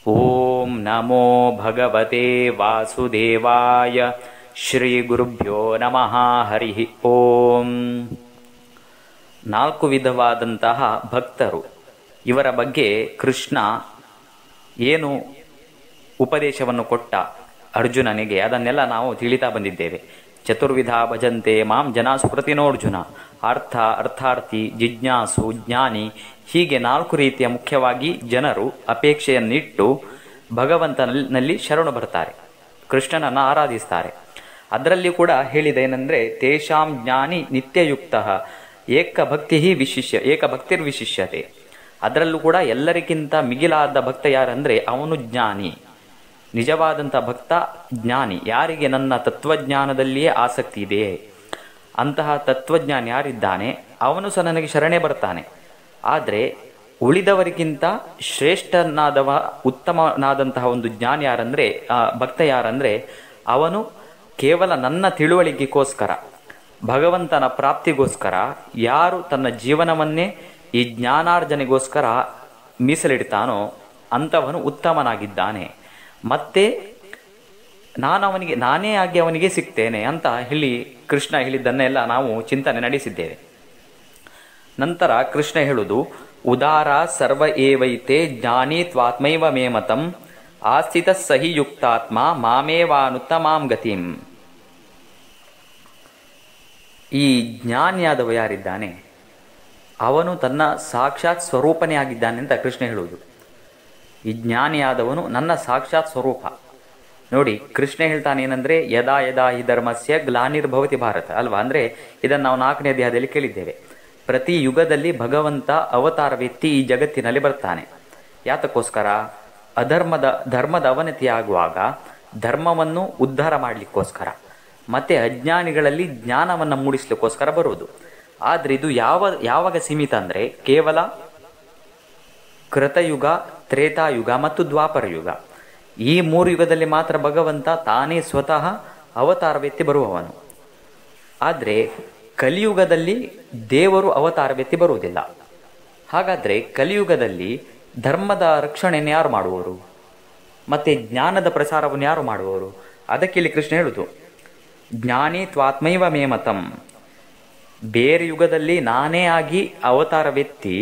ಓಂ ನಮೋ ಭಗವತೆ ವಾಸುದೇವಾಯ. ಶ್ರೀ ಗುರುಭ್ಯೋ ನಮಃ. ಹರಿ ಓಂ. 4 ವಿಧವಾದಂತಹ ಭಕ್ತರು, ಇವರ ಬಗ್ಗೆ ಕೃಷ್ಣ ಏನು ಉಪದೇಶವನ್ನು ಕೊಟ್ಟ ಅರ್ಜುನನಿಗೆ ಅದನ್ನೆಲ್ಲ ನಾವು ತಿಳಿತಾ ಬಂದಿದ್ದೇವೆ. ಚತುರ್ವಿಧ ಭಜಂತೆ ಮಾಂ ಜನ ಸುಕೃತಿನೋರ್ಜುನ. ಅರ್ಥ, ಅರ್ಥಾರ್ಥಿ, ಜಿಜ್ಞಾಸು, ಜ್ಞಾನಿ, ಹೀಗೆ 4 ರೀತಿಯ ಮುಖ್ಯವಾಗಿ ಜನರು ಅಪೇಕ್ಷೆಯನ್ನಿಟ್ಟು ಭಗವಂತನಲ್ಲಿ ಶರಣು ಬರ್ತಾರೆ, ಕೃಷ್ಣನನ್ನು ಆರಾಧಿಸ್ತಾರೆ. ಅದರಲ್ಲಿ ಕೂಡ ಹೇಳಿದೇನೆಂದರೆ, ತೇಷಾಂ ಜ್ಞಾನಿ ನಿತ್ಯಯುಕ್ತ ಏಕಭಕ್ತಿರ್ವಿಶಿಷ್ಯತೆ. ಅದರಲ್ಲೂ ಕೂಡ ಎಲ್ಲರಿಗಿಂತ ಮಿಗಿಲಾದ ಭಕ್ತ ಯಾರಂದರೆ ಅವನು ಜ್ಞಾನಿ, ನಿಜವಾದಂಥ ಭಕ್ತ ಜ್ಞಾನಿ. ಯಾರಿಗೆ ನನ್ನ ತತ್ವಜ್ಞಾನದಲ್ಲಿಯೇ ಆಸಕ್ತಿ ಇದೆಯೇ, ಅಂತಹ ತತ್ವಜ್ಞಾನಿ ಯಾರಿದ್ದಾನೆ ಅವನು ಸಹ ನನಗೆ ಶರಣೆ ಬರ್ತಾನೆ. ಆದರೆ ಉಳಿದವರಿಗಿಂತ ಶ್ರೇಷ್ಠನಾದವ, ಉತ್ತಮನಾದಂತಹ ಒಂದು ಜ್ಞಾನಿ ಯಾರಂದರೆ, ಭಕ್ತ ಯಾರಂದರೆ, ಅವನು ಕೇವಲ ನನ್ನ ತಿಳುವಳಿಕೆಗೋಸ್ಕರ, ಭಗವಂತನ ಪ್ರಾಪ್ತಿಗೋಸ್ಕರ ಯಾರು ತನ್ನ ಜೀವನವನ್ನೇ ಈ ಜ್ಞಾನಾರ್ಜನೆಗೋಸ್ಕರ ಮೀಸಲಿಡ್ತಾನೋ ಅಂಥವನು ಉತ್ತಮನಾಗಿದ್ದಾನೆ. ಮತ್ತೆ ನಾನೇ ಆಗಿ ಅವನಿಗೆ ಸಿಗ್ತೇನೆ ಅಂತ ಹೇಳಿ ಕೃಷ್ಣ ಹೇಳಿದ್ದನ್ನೆಲ್ಲ ನಾವು ಚಿಂತನೆ ನಡೆಸಿದ್ದೇವೆ. ನಂತರ ಕೃಷ್ಣ ಹೇಳುವುದು, ಉದಾರ ಸರ್ವ ಏವೈತೆ ಜ್ಞಾನಿ ತ್ವಾತ್ಮೈವ ಮೇಮತಂ ಆಸ್ಥಿತ ಸಹಿ ಯುಕ್ತಾತ್ಮ ಮಾಮೇವಾನುತ್ತಮಾಂ ಗತಿಂ. ಈ ಜ್ಞಾನಿಯಾದವ ಯಾರಿದ್ದಾನೆ ಅವನು ತನ್ನ ಸಾಕ್ಷಾತ್ ಸ್ವರೂಪನೇ ಆಗಿದ್ದಾನೆ ಅಂತ ಕೃಷ್ಣ ಹೇಳುವುದು. ಈ ಜ್ಞಾನಿಯಾದವನು ನನ್ನ ಸಾಕ್ಷಾತ್ ಸ್ವರೂಪ. ನೋಡಿ, ಕೃಷ್ಣ ಹೇಳ್ತಾನೆ ಏನಂದರೆ, ಯದಾ ಯದಾ ಹಿ ಧರ್ಮಸ್ಯ ಗ್ಲಾನಿರ್ಭವತಿ ಭಾರತ ಅಲ್ವಾ. ಅಂದರೆ ಇದನ್ನು ನಾವು 4ನೇ ಅಧ್ಯಾಯದಲ್ಲಿ ಕೇಳಿದ್ದೇವೆ. ಪ್ರತಿ ಯುಗದಲ್ಲಿ ಭಗವಂತ ಅವತಾರವೆತ್ತಿ ಈ ಜಗತ್ತಿನಲ್ಲಿ ಬರ್ತಾನೆ. ಯಾತಕ್ಕೋಸ್ಕರ? ಧರ್ಮದ ಅವನತಿಯಾಗುವಾಗ ಧರ್ಮವನ್ನು ಉದ್ಧಾರ ಮಾಡಲಿಕ್ಕೋಸ್ಕರ, ಮತ್ತು ಅಜ್ಞಾನಿಗಳಲ್ಲಿ ಜ್ಞಾನವನ್ನು ಮೂಡಿಸ್ಲಿಕ್ಕೋಸ್ಕರ ಬರುವುದು. ಆದರೆ ಇದು ಯಾವಾಗ ಸೀಮಿತ ಅಂದರೆ, ಕೇವಲ ಕೃತಯುಗ, ತ್ರೇತಾಯುಗ ಮತ್ತು ದ್ವಾಪರ ಯುಗ, ಈ 3 ಯುಗದಲ್ಲಿ ಮಾತ್ರ ಭಗವಂತ ತಾನೇ ಸ್ವತಃ ಅವತಾರವೆತ್ತಿ ಬರುವವನು. ಆದರೆ ಕಲಿಯುಗದಲ್ಲಿ ದೇವರು ಅವತಾರವೆತ್ತಿ ಬರುವುದಿಲ್ಲ. ಹಾಗಾದರೆ ಕಲಿಯುಗದಲ್ಲಿ ಧರ್ಮದ ರಕ್ಷಣೆಯನ್ನು ಯಾರು ಮಾಡುವವರು, ಮತ್ತು ಜ್ಞಾನದ ಪ್ರಸಾರವನ್ನು ಯಾರು ಮಾಡುವವರು? ಅದಕ್ಕೆ ಇಲ್ಲಿ ಕೃಷ್ಣ ಹೇಳುವುದು, ಜ್ಞಾನಿ ತ್ವಾತ್ಮೈವ ಮೇಮತಂ. ಬೇರೆ ಯುಗದಲ್ಲಿ ನಾನೇ ಆಗಿ ಅವತಾರವೆತ್ತಿ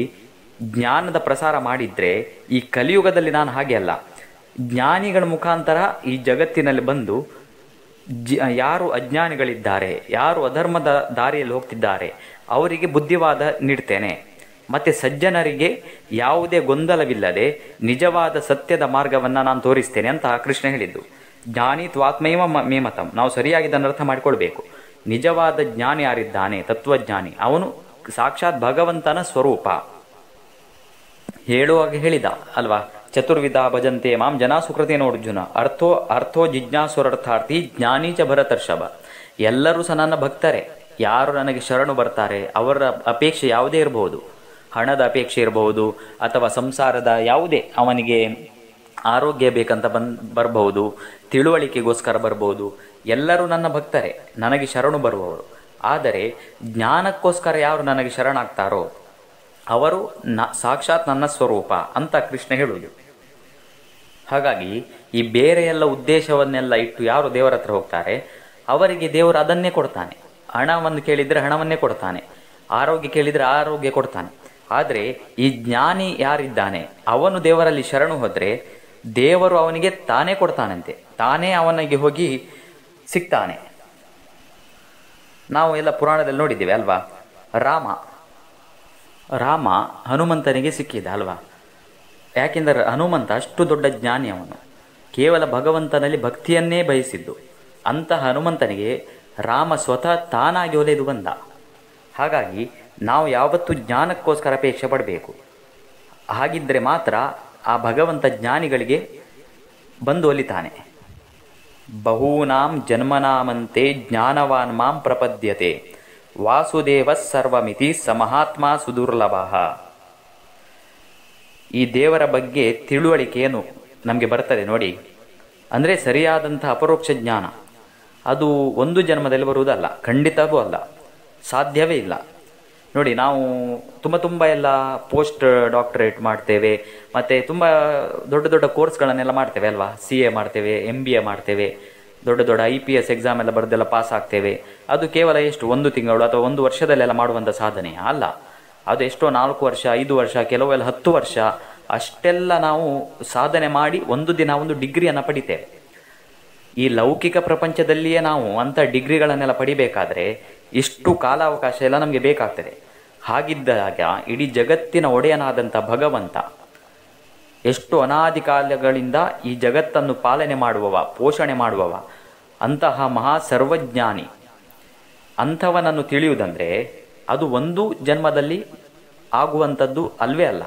ಜ್ಞಾನದ ಪ್ರಸಾರ ಮಾಡಿದರೆ, ಈ ಕಲಿಯುಗದಲ್ಲಿ ನಾನು ಹಾಗೆ ಅಲ್ಲ. ಜ್ಞಾನಿಗಳ ಮುಖಾಂತರ ಈ ಜಗತ್ತಿನಲ್ಲಿ ಬಂದು ಯಾರು ಅಜ್ಞಾನಿಗಳಿದ್ದಾರೆ, ಯಾರು ಅಧರ್ಮದ ದಾರಿಯಲ್ಲಿ ಹೋಗ್ತಿದ್ದಾರೆ ಅವರಿಗೆ ಬುದ್ಧಿವಾದ ನೀಡ್ತೇನೆ. ಮತ್ತು ಸಜ್ಜನರಿಗೆ ಯಾವುದೇ ಗೊಂದಲವಿಲ್ಲದೆ ನಿಜವಾದ ಸತ್ಯದ ಮಾರ್ಗವನ್ನು ನಾನು ತೋರಿಸ್ತೇನೆ ಅಂತ ಕೃಷ್ಣ ಹೇಳಿದ್ದು. ಜ್ಞಾನಿ ತ್ವಾತ್ಮೈವ ಮೇಮತಂ. ನಾವು ಸರಿಯಾಗಿ ಇದನ್ನು ಅರ್ಥ ಮಾಡಿಕೊಳ್ಬೇಕು. ನಿಜವಾದ ಜ್ಞಾನಿ ಯಾರಿದ್ದಾನೆ, ತತ್ವಜ್ಞಾನಿ, ಅವನು ಸಾಕ್ಷಾತ್ ಭಗವಂತನ ಸ್ವರೂಪ. ಹೇಳುವಾಗ ಹೇಳಿದ ಅಲ್ವಾ, ಚತುರ್ವಿಧ ಭಜಂತೆ ಮಾಂ ಜನ ಸುಕೃತಿನೋರ್ಜುನ. ಅರ್ಥೋ ಜಿಜ್ಞಾಸುರರ್ಥಾರ್ಥಿ ಜ್ಞಾನಿ ಚ ಭರತರ್ಷಭ. ಎಲ್ಲರೂ ಸಹ ನನ್ನ ಭಕ್ತರೇ. ಯಾರು ನನಗೆ ಶರಣು ಬರ್ತಾರೆ ಅವರ ಅಪೇಕ್ಷೆ ಯಾವುದೇ ಇರಬಹುದು, ಹಣದ ಅಪೇಕ್ಷೆ ಇರಬಹುದು, ಅಥವಾ ಸಂಸಾರದ ಯಾವುದೇ, ಅವನಿಗೆ ಆರೋಗ್ಯ ಬೇಕಂತ ಬರಬಹುದು, ತಿಳುವಳಿಕೆಗೋಸ್ಕರ ಬರಬಹುದು. ಎಲ್ಲರೂ ನನ್ನ ಭಕ್ತರೇ, ನನಗೆ ಶರಣು ಬರುವವರು. ಆದರೆ ಜ್ಞಾನಕ್ಕೋಸ್ಕರ ಯಾರು ನನಗೆ ಶರಣಾಗ್ತಾರೋ ಅವರು ಸಾಕ್ಷಾತ್ ನನ್ನ ಸ್ವರೂಪ ಅಂತ ಕೃಷ್ಣ ಹೇಳುವುದು. ಹಾಗಾಗಿ ಈ ಬೇರೆ ಎಲ್ಲ ಉದ್ದೇಶವನ್ನೆಲ್ಲ ಇಟ್ಟು ಯಾರು ದೇವರ ಹತ್ರ ಹೋಗ್ತಾರೆ ಅವರಿಗೆ ದೇವರು ಅದನ್ನೇ ಕೊಡ್ತಾನೆ. ಹಣವನ್ನು ಕೇಳಿದರೆ ಹಣವನ್ನೇ ಕೊಡ್ತಾನೆ, ಆರೋಗ್ಯ ಕೇಳಿದರೆ ಆರೋಗ್ಯ ಕೊಡ್ತಾನೆ. ಆದರೆ ಈ ಜ್ಞಾನಿ ಯಾರಿದ್ದಾನೆ ಅವನು ದೇವರಲ್ಲಿ ಶರಣು ಹೋದರೆ ದೇವರು ಅವನಿಗೆ ತಾನೇ ಕೊಡ್ತಾನಂತೆ, ತಾನೇ ಅವನಿಗೆ ಹೋಗಿ ಸಿಗ್ತಾನೆ. ನಾವು ಎಲ್ಲ ಪುರಾಣದಲ್ಲಿ ನೋಡಿದ್ದೇವೆ ಅಲ್ವಾ. ರಾಮ ಹನುಮಂತನಿಗೆ ಸಿಕ್ಕಿದ ಅಲ್ವಾ. ಯಾಕೆಂದರೆ ಹನುಮಂತ ಅಷ್ಟು ದೊಡ್ಡ ಜ್ಞಾನಿ, ಅವನು ಕೇವಲ ಭಗವಂತನಲ್ಲಿ ಭಕ್ತಿಯನ್ನೇ ಬಯಸಿದ್ದು. ಅಂತಹ ಹನುಮಂತನಿಗೆ ರಾಮ ಸ್ವತಃ ತಾನಾಗಿ ಒಲೆದು ಬಂದ. ಹಾಗಾಗಿ ನಾವು ಯಾವತ್ತೂ ಜ್ಞಾನಕ್ಕೋಸ್ಕರ ಅಪೇಕ್ಷೆ ಪಡಬೇಕು. ಹಾಗಿದ್ದರೆ ಮಾತ್ರ ಆ ಭಗವಂತ ಜ್ಞಾನಿಗಳಿಗೆ ಬಂದು ಒಲಿತಾನೆ. ಬಹೂನಾಂ ಜನ್ಮನಾಮಂತೆ ಜ್ಞಾನವಾನ್ ಮಾಂ ಪ್ರಪದ್ಯತೆ ವಾಸುದೇವ ಸರ್ವಮಿತಿ ಸಮಹಾತ್ಮ ಸುದುರ್ಲಭ. ಈ ದೇವರ ಬಗ್ಗೆ ತಿಳುವಳಿಕೆಯನ್ನು ನಮಗೆ ಬರ್ತದೆ ನೋಡಿ. ಅಂದರೆ ಸರಿಯಾದಂಥ ಅಪರೋಕ್ಷ ಜ್ಞಾನ ಅದು ಒಂದು ಜನ್ಮದಲ್ಲಿ ಬರುವುದಲ್ಲ, ಖಂಡಿತವೂ ಅಲ್ಲ, ಸಾಧ್ಯವೇ ಇಲ್ಲ. ನೋಡಿ, ನಾವು ತುಂಬ ಎಲ್ಲ ಪೋಸ್ಟ್ ಡಾಕ್ಟರೇಟ್ ಮಾಡ್ತೇವೆ, ಮತ್ತು ತುಂಬ ದೊಡ್ಡ ದೊಡ್ಡ ಕೋರ್ಸ್ಗಳನ್ನೆಲ್ಲ ಮಾಡ್ತೇವೆ ಅಲ್ವಾ. CA ಮಾಡ್ತೇವೆ, MBA ಮಾಡ್ತೇವೆ, ದೊಡ್ಡ ದೊಡ್ಡ IPS ಎಕ್ಸಾಮ್ ಎಲ್ಲ ಬರೆದೆಲ್ಲ ಪಾಸ್ ಆಗ್ತೇವೆ. ಅದು ಕೇವಲ ಎಷ್ಟು 1 ತಿಂಗಳು ಅಥವಾ 1 ವರ್ಷದಲ್ಲೆಲ್ಲ ಮಾಡುವಂಥ ಸಾಧನೆ ಅಲ್ಲ. ಅದು ಎಷ್ಟೋ 4 ವರ್ಷ, 5 ವರ್ಷ, ಕೆಲವೆಲ್ಲ 10 ವರ್ಷ ಅಷ್ಟೆಲ್ಲ ನಾವು ಸಾಧನೆ ಮಾಡಿ ಒಂದು ದಿನ ಒಂದು ಡಿಗ್ರಿಯನ್ನು ಪಡಿತೇವೆ. ಈ ಲೌಕಿಕ ಪ್ರಪಂಚದಲ್ಲಿಯೇ ನಾವು ಅಂಥ ಡಿಗ್ರಿಗಳನ್ನೆಲ್ಲ ಪಡಿಬೇಕಾದ್ರೆ ಇಷ್ಟು ಕಾಲಾವಕಾಶ ಎಲ್ಲ ನಮಗೆ ಬೇಕಾಗ್ತದೆ. ಹಾಗಿದ್ದಾಗ ಇಡೀ ಜಗತ್ತಿನ ಒಡೆಯನಾದಂಥ ಭಗವಂತ ಎಷ್ಟು ಅನಾದಿ ಕಾಲಗಳಿಂದ ಈ ಜಗತ್ತನ್ನು ಪಾಲನೆ ಮಾಡುವವ, ಪೋಷಣೆ ಮಾಡುವವ, ಅಂತಹ ಮಹಾ ಸರ್ವಜ್ಞಾನಿ, ಅಂಥವನನ್ನು ತಿಳಿಯುವುದಂದರೆ ಅದು ಒಂದು ಜನ್ಮದಲ್ಲಿ ಆಗುವಂಥದ್ದು ಅಲ್ವೇ ಅಲ್ಲ.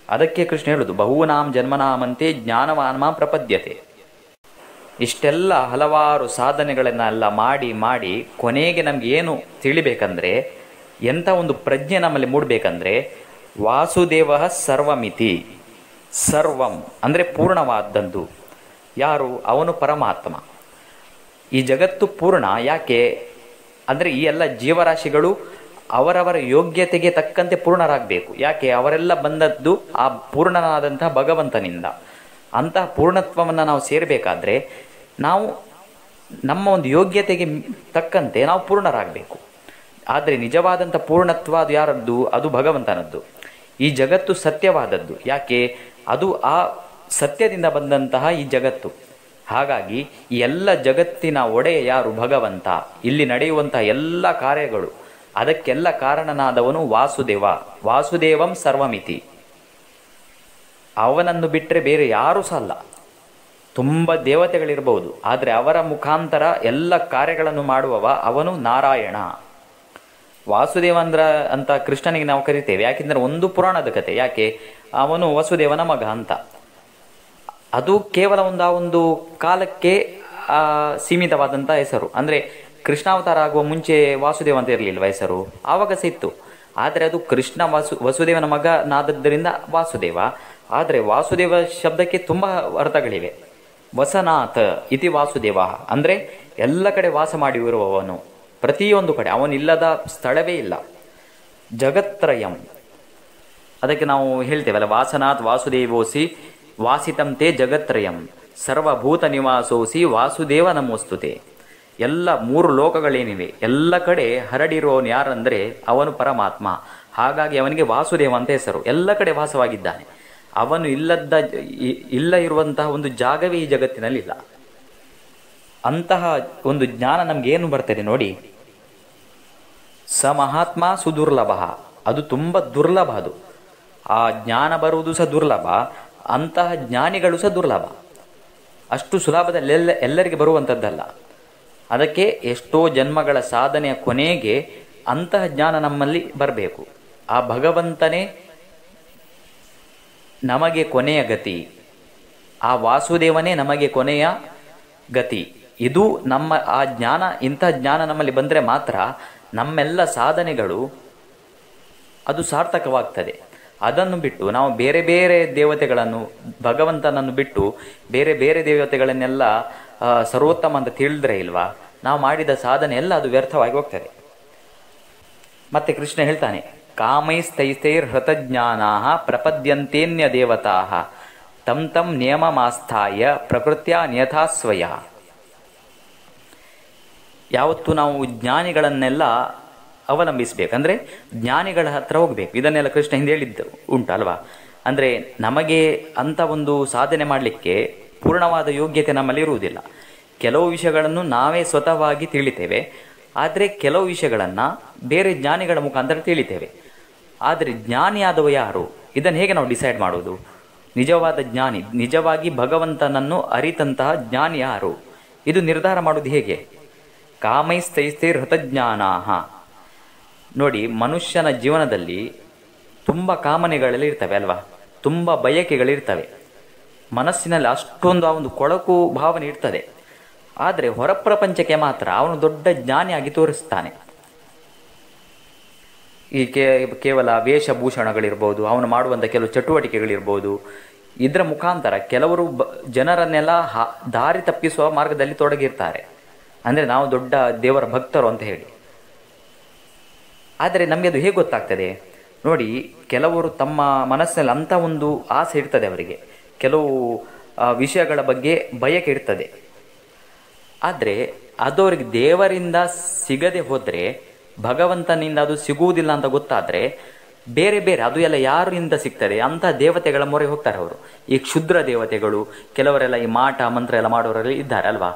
ಅದಕ್ಕೆ ಕೃಷ್ಣ ಹೇಳುದು, ಬಹೂನಾಂ ಜನ್ಮನಾಮಂತೆ ಜ್ಞಾನವಾನ್ಮ ಪ್ರಪದ್ಯತೆ. ಇಷ್ಟೆಲ್ಲ ಹಲವಾರು ಸಾಧನೆಗಳನ್ನೆಲ್ಲ ಮಾಡಿ ಕೊನೆಗೆ ನಮ್ಗೆ ಏನು ತಿಳಿಬೇಕಂದ್ರೆ, ಎಂಥ ಒಂದು ಪ್ರಜ್ಞೆ ನಮ್ಮಲ್ಲಿ ಮೂಡಬೇಕಂದ್ರೆ, ವಾಸುದೇವ ಸರ್ವಮಿತಿ. ಸರ್ವಂ ಅಂದರೆ ಪೂರ್ಣವಾದದ್ದು. ಯಾರು? ಅವನು ಪರಮಾತ್ಮ. ಈ ಜಗತ್ತು ಪೂರ್ಣ ಯಾಕೆ ಅಂದರೆ, ಈ ಎಲ್ಲ ಜೀವರಾಶಿಗಳು ಅವರವರ ಯೋಗ್ಯತೆಗೆ ತಕ್ಕಂತೆ ಪೂರ್ಣರಾಗಬೇಕು. ಯಾಕೆ? ಅವರೆಲ್ಲ ಬಂದದ್ದು ಆ ಪೂರ್ಣನಾದಂತಹ ಭಗವಂತನಿಂದ. ಅಂತಹ ಪೂರ್ಣತ್ವವನ್ನು ನಾವು ಸೇರಬೇಕಾದ್ರೆ ನಾವು ನಮ್ಮ ಒಂದು ಯೋಗ್ಯತೆಗೆ ತಕ್ಕಂತೆ ನಾವು ಪೂರ್ಣರಾಗಬೇಕು. ಆದರೆ ನಿಜವಾದಂಥ ಪೂರ್ಣತ್ವ ಅದು ಯಾರದ್ದು? ಅದು ಭಗವಂತನದ್ದು. ಈ ಜಗತ್ತು ಸತ್ಯವಾದದ್ದು. ಯಾಕೆ? ಅದು ಆ ಸತ್ಯದಿಂದ ಬಂದಂತಹ ಈ ಜಗತ್ತು. ಹಾಗಾಗಿ ಈ ಎಲ್ಲ ಜಗತ್ತಿನ ಒಡೆಯ ಯಾರು? ಭಗವಂತ. ಇಲ್ಲಿ ನಡೆಯುವಂತಹ ಎಲ್ಲ ಕಾರ್ಯಗಳು ಅದಕ್ಕೆಲ್ಲ ಕಾರಣನಾದವನು ವಾಸುದೇವ. ವಾಸುದೇವಂ ಸರ್ವಮಿತಿ. ಅವನನ್ನು ಬಿಟ್ಟರೆ ಬೇರೆ ಯಾರೂ ಸಹ ಅಲ್ಲ. ತುಂಬ ದೇವತೆಗಳಿರ್ಬೋದು, ಆದರೆ ಅವರ ಮುಖಾಂತರ ಎಲ್ಲ ಕಾರ್ಯಗಳನ್ನು ಮಾಡುವವ ಅವನು ನಾರಾಯಣ. ವಾಸುದೇವ ಅಂತ ಕೃಷ್ಣನಿಗೆ ನಾವು ಕರಿತೇವೆ. ಯಾಕೆಂದರೆ ಒಂದು ಪುರಾಣದ ಕತೆ. ಯಾಕೆ? ಅವನು ವಸುದೇವನ ಮಗ ಅಂತ. ಅದು ಕೇವಲ ಒಂದು ಕಾಲಕ್ಕೆ ಸೀಮಿತವಾದಂಥ ಹೆಸರು. ಅಂದರೆ ಕೃಷ್ಣಾವತಾರ ಆಗುವ ಮುಂಚೆ ವಾಸುದೇವ ಅಂತ ಇರಲಿಲ್ವ ಹೆಸರು? ಆವಾಗ ಸಹ ಇತ್ತು. ಆದರೆ ಅದು ಕೃಷ್ಣ ವಸುದೇವನ ಮಗನಾದದ್ದರಿಂದ ವಾಸುದೇವ. ಆದರೆ ವಾಸುದೇವ ಶಬ್ದಕ್ಕೆ ತುಂಬ ಅರ್ಥಗಳಿವೆ. ವಸನಾಥ ಇತಿ ವಾಸುದೇವ ಅಂದರೆ ಎಲ್ಲ ಕಡೆ ವಾಸ ಮಾಡಿರುವವನು, ಪ್ರತಿಯೊಂದು ಕಡೆ ಅವನಿಲ್ಲದ ಸ್ಥಳವೇ ಇಲ್ಲ. ಜಗತ್ರಯಂ, ಅದಕ್ಕೆ ನಾವು ಹೇಳ್ತೇವಲ್ಲ, ವಾಸನಾಥ್ ವಾಸುದೇವೋಸಿ ವಾಸಿತಂತೆ ಜಗತ್ರಯಂ ಸರ್ವಭೂತ ನಿವಾಸೋಸಿ ವಾಸುದೇವ ನಮೋಸ್ತುತೆ. ಎಲ್ಲ 3 ಲೋಕಗಳೇನಿವೆ ಎಲ್ಲ ಕಡೆ ಹರಡಿರುವವನು ಯಾರಂದರೆ ಅವನು ಪರಮಾತ್ಮ. ಹಾಗಾಗಿ ಅವನಿಗೆ ವಾಸುದೇವ ಅಂತ ಹೆಸರು. ಎಲ್ಲ ಕಡೆ ವಾಸವಾಗಿದ್ದಾನೆ. ಅವನು ಇಲ್ಲ ಇರುವಂತಹ ಒಂದು ಜಾಗವೇ ಈ ಜಗತ್ತಿನಲ್ಲಿಲ್ಲ. ಅಂತಹ ಒಂದು ಜ್ಞಾನ ನಮ್ಗೆ ಏನು ಬರ್ತದೆ ನೋಡಿ. ಸ ಮಹಾತ್ಮ ಸುದುರ್ಲಭ, ಅದು ತುಂಬ ದುರ್ಲಭ. ಅದು ಆ ಜ್ಞಾನ ಬರುವುದು ಸಹ ದುರ್ಲಭ, ಅಂತಹ ಜ್ಞಾನಿಗಳು ಸಹ ದುರ್ಲಭ. ಅಷ್ಟು ಸುಲಭದಲ್ಲಿ ಎಲ್ಲರಿಗೆ ಬರುವಂಥದ್ದಲ್ಲ. ಅದಕ್ಕೆ ಎಷ್ಟೋ ಜನ್ಮಗಳ ಸಾಧನೆಯ ಕೊನೆಗೆ ಅಂತಹ ಜ್ಞಾನ ನಮ್ಮಲ್ಲಿ ಬರಬೇಕು. ಆ ಭಗವಂತನೇ ನಮಗೆ ಕೊನೆಯ ಗತಿ. ಆ ವಾಸುದೇವನೇ ನಮಗೆ ಕೊನೆಯ ಗತಿ. ಇದು ನಮ್ಮ ಆ ಜ್ಞಾನ, ಇಂಥ ಜ್ಞಾನ ನಮ್ಮಲ್ಲಿ ಬಂದರೆ ಮಾತ್ರ ನಮ್ಮೆಲ್ಲ ಸಾಧನೆಗಳು ಅದು ಸಾರ್ಥಕವಾಗ್ತದೆ. ಅದನ್ನು ಬಿಟ್ಟು ನಾವು ಬೇರೆ ಬೇರೆ ದೇವತೆಗಳನ್ನು, ಭಗವಂತನನ್ನು ಬಿಟ್ಟು ಬೇರೆ ಬೇರೆ ದೇವತೆಗಳನ್ನೆಲ್ಲ ಸರ್ವೋತ್ತಮ ಅಂತ ತಿಳಿದ್ರೆ ಇಲ್ವಾ, ನಾವು ಮಾಡಿದ ಸಾಧನೆ ಎಲ್ಲ ಅದು ವ್ಯರ್ಥವಾಗಿ ಹೋಗ್ತದೆ. ಮತ್ತೆ ಕೃಷ್ಣ ಹೇಳ್ತಾನೆ, ಕಾಮೈಸ್ತೈಸ್ತೈರ್ ಹೃತಜ್ಞಾನಾ ಪ್ರಪದ್ಯಂತೇನ್ಯ ದೇವತಾ ತಂ ತಂ ನಿಯಮಮಾಸ್ಥಾಯ ಪ್ರಕೃತ್ಯ ನಿಯಥಾಸ್ವಯ. ಯಾವತ್ತು ನಾವು ಜ್ಞಾನಿಗಳನ್ನೆಲ್ಲ ಅವಲಂಬಿಸಬೇಕಂದ್ರೆ ಜ್ಞಾನಿಗಳ ಹತ್ರ ಹೋಗ್ಬೇಕು. ಇದನ್ನೆಲ್ಲ ಕೃಷ್ಣ ಹಿಂದೆ ಹೇಳಿದ್ದು ಉಂಟಲ್ವಾ. ಅಂದರೆ ನಮಗೆ ಅಂಥ ಒಂದು ಸಾಧನೆ ಮಾಡಲಿಕ್ಕೆ ಪೂರ್ಣವಾದ ಯೋಗ್ಯತೆ ನಮ್ಮಲ್ಲಿ ಇರುವುದಿಲ್ಲ. ಕೆಲವು ವಿಷಯಗಳನ್ನು ನಾವೇ ಸ್ವತಃವಾಗಿ ತಿಳಿತೇವೆ, ಆದರೆ ಕೆಲವು ವಿಷಯಗಳನ್ನು ಬೇರೆ ಜ್ಞಾನಿಗಳ ಮುಖಾಂತರ ತಿಳಿತೇವೆ. ಆದರೆ ಜ್ಞಾನಿಯಾದವ ಯಾರು? ಇದನ್ನು ಹೇಗೆ ನಾವು ಡಿಸೈಡ್ ಮಾಡೋದು? ನಿಜವಾದ ಜ್ಞಾನಿ, ನಿಜವಾಗಿ ಭಗವಂತನನ್ನು ಅರಿತಂತಹ ಜ್ಞಾನಿ ಯಾರು? ಇದು ನಿರ್ಧಾರ ಮಾಡೋದು ಹೇಗೆ? ಕಾಮೈಸ್ತೈಸ್ತೈರ್ ಹೃತಜ್ಞಾನಾಹ. ನೋಡಿ, ಮನುಷ್ಯನ ಜೀವನದಲ್ಲಿ ತುಂಬ ಕಾಮನೆಗಳೆಲ್ಲ ಇರ್ತವೆ ಅಲ್ವಾ, ತುಂಬ ಬಯಕೆಗಳಿರ್ತವೆ. ಮನಸ್ಸಿನಲ್ಲಿ ಅಷ್ಟೊಂದು ಆ ಒಂದು ಕೊಳಕು ಭಾವನೆ ಇರ್ತದೆ. ಆದರೆ ಹೊರ ಪ್ರಪಂಚಕ್ಕೆ ಮಾತ್ರ ಅವನು ದೊಡ್ಡ ಜ್ಞಾನಿಯಾಗಿ ತೋರಿಸ್ತಾನೆ. ಈ ಕೇವಲ ವೇಷಭೂಷಣಗಳಿರ್ಬೋದು, ಅವನು ಮಾಡುವಂಥ ಕೆಲವು ಚಟುವಟಿಕೆಗಳಿರ್ಬೋದು, ಇದರ ಮುಖಾಂತರ ಕೆಲವರು ಜನರನ್ನೆಲ್ಲ ದಾರಿ ತಪ್ಪಿಸುವ ಮಾರ್ಗದಲ್ಲಿ ತೊಡಗಿರ್ತಾರೆ. ಅಂದರೆ ನಾವು ದೊಡ್ಡ ದೇವರ ಭಕ್ತರು ಅಂತ ಹೇಳಿ. ಆದರೆ ನಮಗೆ ಅದು ಹೇಗೆ ಗೊತ್ತಾಗ್ತದೆ ನೋಡಿ, ಕೆಲವರು ತಮ್ಮ ಮನಸ್ಸಿನಲ್ಲಿ ಅಂಥ ಒಂದು ಆಸೆ ಇರ್ತದೆ ಅವರಿಗೆ, ಕೆಲವು ವಿಷಯಗಳ ಬಗ್ಗೆ ಬಯಕೆ ಇರ್ತದೆ. ಆದರೆ ಅದು ಅವರಿಗೆ ದೇವರಿಂದ ಸಿಗದೆ ಹೋದರೆ, ಭಗವಂತನಿಂದ ಅದು ಸಿಗುವುದಿಲ್ಲ ಅಂತ ಗೊತ್ತಾದರೆ, ಬೇರೆ ಬೇರೆ ಅದು ಎಲ್ಲ ಯಾರಿಂದ ಸಿಗ್ತದೆ ಅಂಥ ದೇವತೆಗಳ ಮೊರೆ ಹೋಗ್ತಾರೆ ಅವರು. ಈ ಕ್ಷುದ್ರ ದೇವತೆಗಳು, ಕೆಲವರೆಲ್ಲ ಈ ಮಾಟ ಮಂತ್ರ ಎಲ್ಲ ಮಾಡೋರೆಲ್ಲ ಇದ್ದಾರೆ ಅಲ್ವಾ.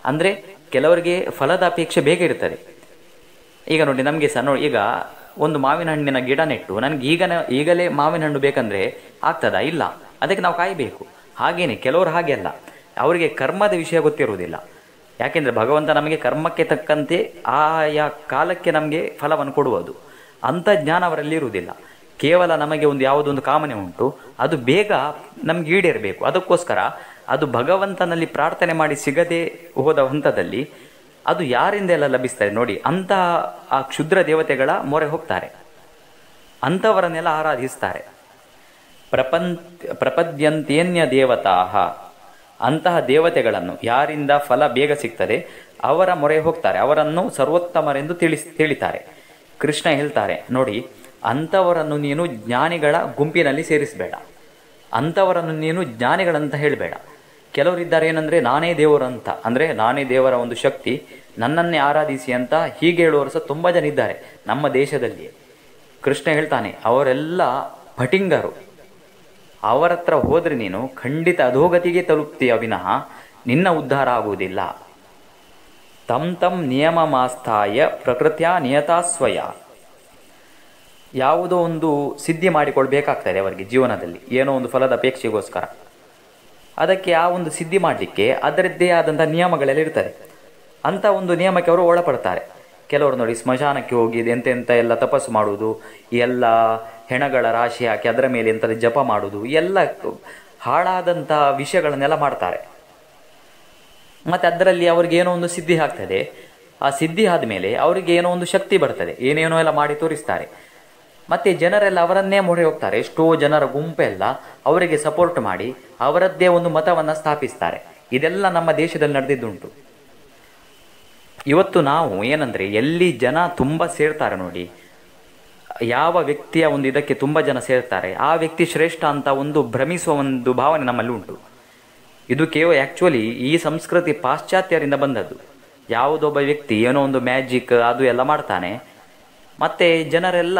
ಅಂದರೆ ಕೆಲವರಿಗೆ ಫಲದ ಅಪೇಕ್ಷೆ ಬೇಗ ಇರ್ತದೆ. ಈಗ ನೋಡಿ, ನಮಗೆ ಸಹ ನೋಡಿ, ಈಗ ಒಂದು ಮಾವಿನ ಹಣ್ಣಿನ ಗಿಡ ನೆಟ್ಟು ನನಗೆ ಈಗಲೇ ಮಾವಿನ ಹಣ್ಣು ಬೇಕಂದ್ರೆ ಆಗ್ತದಾ? ಇಲ್ಲ, ಅದಕ್ಕೆ ನಾವು ಕಾಯಬೇಕು. ಹಾಗೇನೆ ಕೆಲವರು ಹಾಗೆ ಅಲ್ಲ, ಅವರಿಗೆ ಕರ್ಮದ ವಿಷಯ ಗೊತ್ತಿರುವುದಿಲ್ಲ. ಯಾಕೆಂದರೆ ಭಗವಂತ ನಮಗೆ ಕರ್ಮಕ್ಕೆ ತಕ್ಕಂತೆ ಆಯಾ ಕಾಲಕ್ಕೆ ನಮಗೆ ಫಲವನ್ನು ಕೊಡುವುದು, ಅಂಥ ಜ್ಞಾನ ಅವರಲ್ಲಿ ಇರುವುದಿಲ್ಲ. ಕೇವಲ ನಮಗೆ ಒಂದು ಯಾವುದೊಂದು ಕಾಮನೆ ಉಂಟು, ಅದು ಬೇಗ ನಮ್ಗೆ ಈಡೇರಬೇಕು. ಅದಕ್ಕೋಸ್ಕರ ಅದು ಭಗವಂತನಲ್ಲಿ ಪ್ರಾರ್ಥನೆ ಮಾಡಿ ಸಿಗದೆ ಹೋದ ಹಂತದಲ್ಲಿ ಅದು ಯಾರಿಂದ ಎಲ್ಲ ಲಭಿಸ್ತಾರೆ ನೋಡಿ, ಅಂಥ ಆ ಕ್ಷುದ್ರ ದೇವತೆಗಳ ಮೊರೆ ಹೋಗ್ತಾರೆ, ಅಂಥವರನ್ನೆಲ್ಲ ಆರಾಧಿಸ್ತಾರೆ. ಪ್ರಪದ್ಯಂತೇನ್ಯ ದೇವತಾ, ಅಂತಹ ದೇವತೆಗಳನ್ನು ಯಾರಿಂದ ಫಲ ಬೇಗ ಸಿಗ್ತದೆ ಅವರ ಮೊರೆ ಹೋಗ್ತಾರೆ, ಅವರನ್ನು ಸರ್ವೋತ್ತಮರೆಂದು ತಿಳಿತಾರೆ. ಕೃಷ್ಣ ಹೇಳ್ತಾರೆ ನೋಡಿ, ಅಂಥವರನ್ನು ನೀನು ಜ್ಞಾನಿಗಳ ಗುಂಪಿನಲ್ಲಿ ಸೇರಿಸಬೇಡ, ಅಂಥವರನ್ನು ನೀನು ಜ್ಞಾನಿಗಳಂತ ಹೇಳಬೇಡ. ಕೆಲವರಿದ್ದಾರೆ ಏನಂದರೆ ನಾನೇ ದೇವರು ಅಂತ, ಅಂದರೆ ನಾನೇ ದೇವರ ಒಂದು ಶಕ್ತಿ, ನನ್ನನ್ನೇ ಆರಾಧಿಸಿ ಅಂತ ಹೀಗೆ ಹೇಳುವವರು ಸಹ ತುಂಬ ಜನ ಇದ್ದಾರೆ ನಮ್ಮ ದೇಶದಲ್ಲಿ. ಕೃಷ್ಣ ಹೇಳ್ತಾನೆ ಅವರೆಲ್ಲ ಭಟಿಂಗರು, ಅವರ ಹತ್ರ ಹೋದರೆ ನೀನು ಖಂಡಿತ ಅಧೋಗತಿಗೆ ತಲುಪ್ತೀಯ ವಿನಃ ನಿನ್ನ ಉದ್ಧಾರ ಆಗುವುದಿಲ್ಲ. ತಂ ನಿಯಮ ಮಾಸ್ಥಾಯ ಪ್ರಕೃತ್ಯ ನಿಯತಾಸ್ವಯ. ಯಾವುದೋ ಒಂದು ಸಿದ್ಧಿ ಮಾಡಿಕೊಳ್ಬೇಕಾಗ್ತದೆ ಅವರಿಗೆ ಜೀವನದಲ್ಲಿ, ಏನೋ ಒಂದು ಫಲದ ಅಪೇಕ್ಷೆಗೋಸ್ಕರ. ಅದಕ್ಕೆ ಆ ಒಂದು ಸಿದ್ಧಿ ಮಾಡಲಿಕ್ಕೆ ಅದರದ್ದೇ ಆದಂಥ ನಿಯಮಗಳೆಲ್ಲ ಇರ್ತದೆ. ಅಂಥ ಒಂದು ನಿಯಮಕ್ಕೆ ಅವರು ಒಳಪಡ್ತಾರೆ. ಕೆಲವರು ನೋಡಿ ಸ್ಮಶಾನಕ್ಕೆ ಹೋಗಿ ಎಂತೆಂಥ ಎಲ್ಲ ತಪಸ್ಸು ಮಾಡುವುದು, ಎಲ್ಲ ಹೆಣಗಳ ರಾಶಿ ಹಾಕಿ ಅದರ ಮೇಲೆ ಎಂಥದ್ದು ಜಪ ಮಾಡುವುದು, ಎಲ್ಲ ಹಾಳಾದಂಥ ವಿಷಯಗಳನ್ನೆಲ್ಲ ಮಾಡ್ತಾರೆ. ಮತ್ತು ಅದರಲ್ಲಿ ಅವ್ರಿಗೆ ಏನೋ ಒಂದು ಸಿದ್ಧಿ ಆಗ್ತದೆ. ಆ ಸಿದ್ಧಿ ಆದಮೇಲೆ ಅವರಿಗೆ ಏನೋ ಒಂದು ಶಕ್ತಿ ಬರ್ತದೆ, ಏನೇನೋ ಎಲ್ಲ ಮಾಡಿ ತೋರಿಸ್ತಾರೆ. ಮತ್ತು ಜನರೆಲ್ಲ ಅವರನ್ನೇ ಮೊರೆ ಹೋಗ್ತಾರೆ. ಎಷ್ಟೋ ಜನರ ಗುಂಪೆಲ್ಲ ಅವರಿಗೆ ಸಪೋರ್ಟ್ ಮಾಡಿ ಅವರದ್ದೇ ಒಂದು ಮತವನ್ನು ಸ್ಥಾಪಿಸ್ತಾರೆ. ಇದೆಲ್ಲ ನಮ್ಮ ದೇಶದಲ್ಲಿ ನಡೆದಿದ್ದುಂಟು. ಇವತ್ತು ನಾವು ಏನಂದರೆ ಎಲ್ಲಿ ಜನ ತುಂಬ ಸೇರ್ತಾರೆ ನೋಡಿ, ಯಾವ ವ್ಯಕ್ತಿಯ ಒಂದು ಇದಕ್ಕೆ ತುಂಬ ಜನ ಸೇರ್ತಾರೆ, ಆ ವ್ಯಕ್ತಿ ಶ್ರೇಷ್ಠ ಅಂತ ಒಂದು ಭ್ರಮಿಸುವ ಒಂದು ಭಾವನೆ ನಮ್ಮಲ್ಲಿ ಉಂಟು. ಇದು ಕೇವಲ ಆ್ಯಕ್ಚುಲಿ ಈ ಸಂಸ್ಕೃತಿ ಪಾಶ್ಚಾತ್ಯರಿಂದ ಬಂದದ್ದು. ಯಾವುದೊಬ್ಬ ವ್ಯಕ್ತಿ ಏನೋ ಒಂದು ಮ್ಯಾಜಿಕ್ ಅದು ಎಲ್ಲ ಮಾಡ್ತಾನೆ, ಮತ್ತು ಜನರೆಲ್ಲ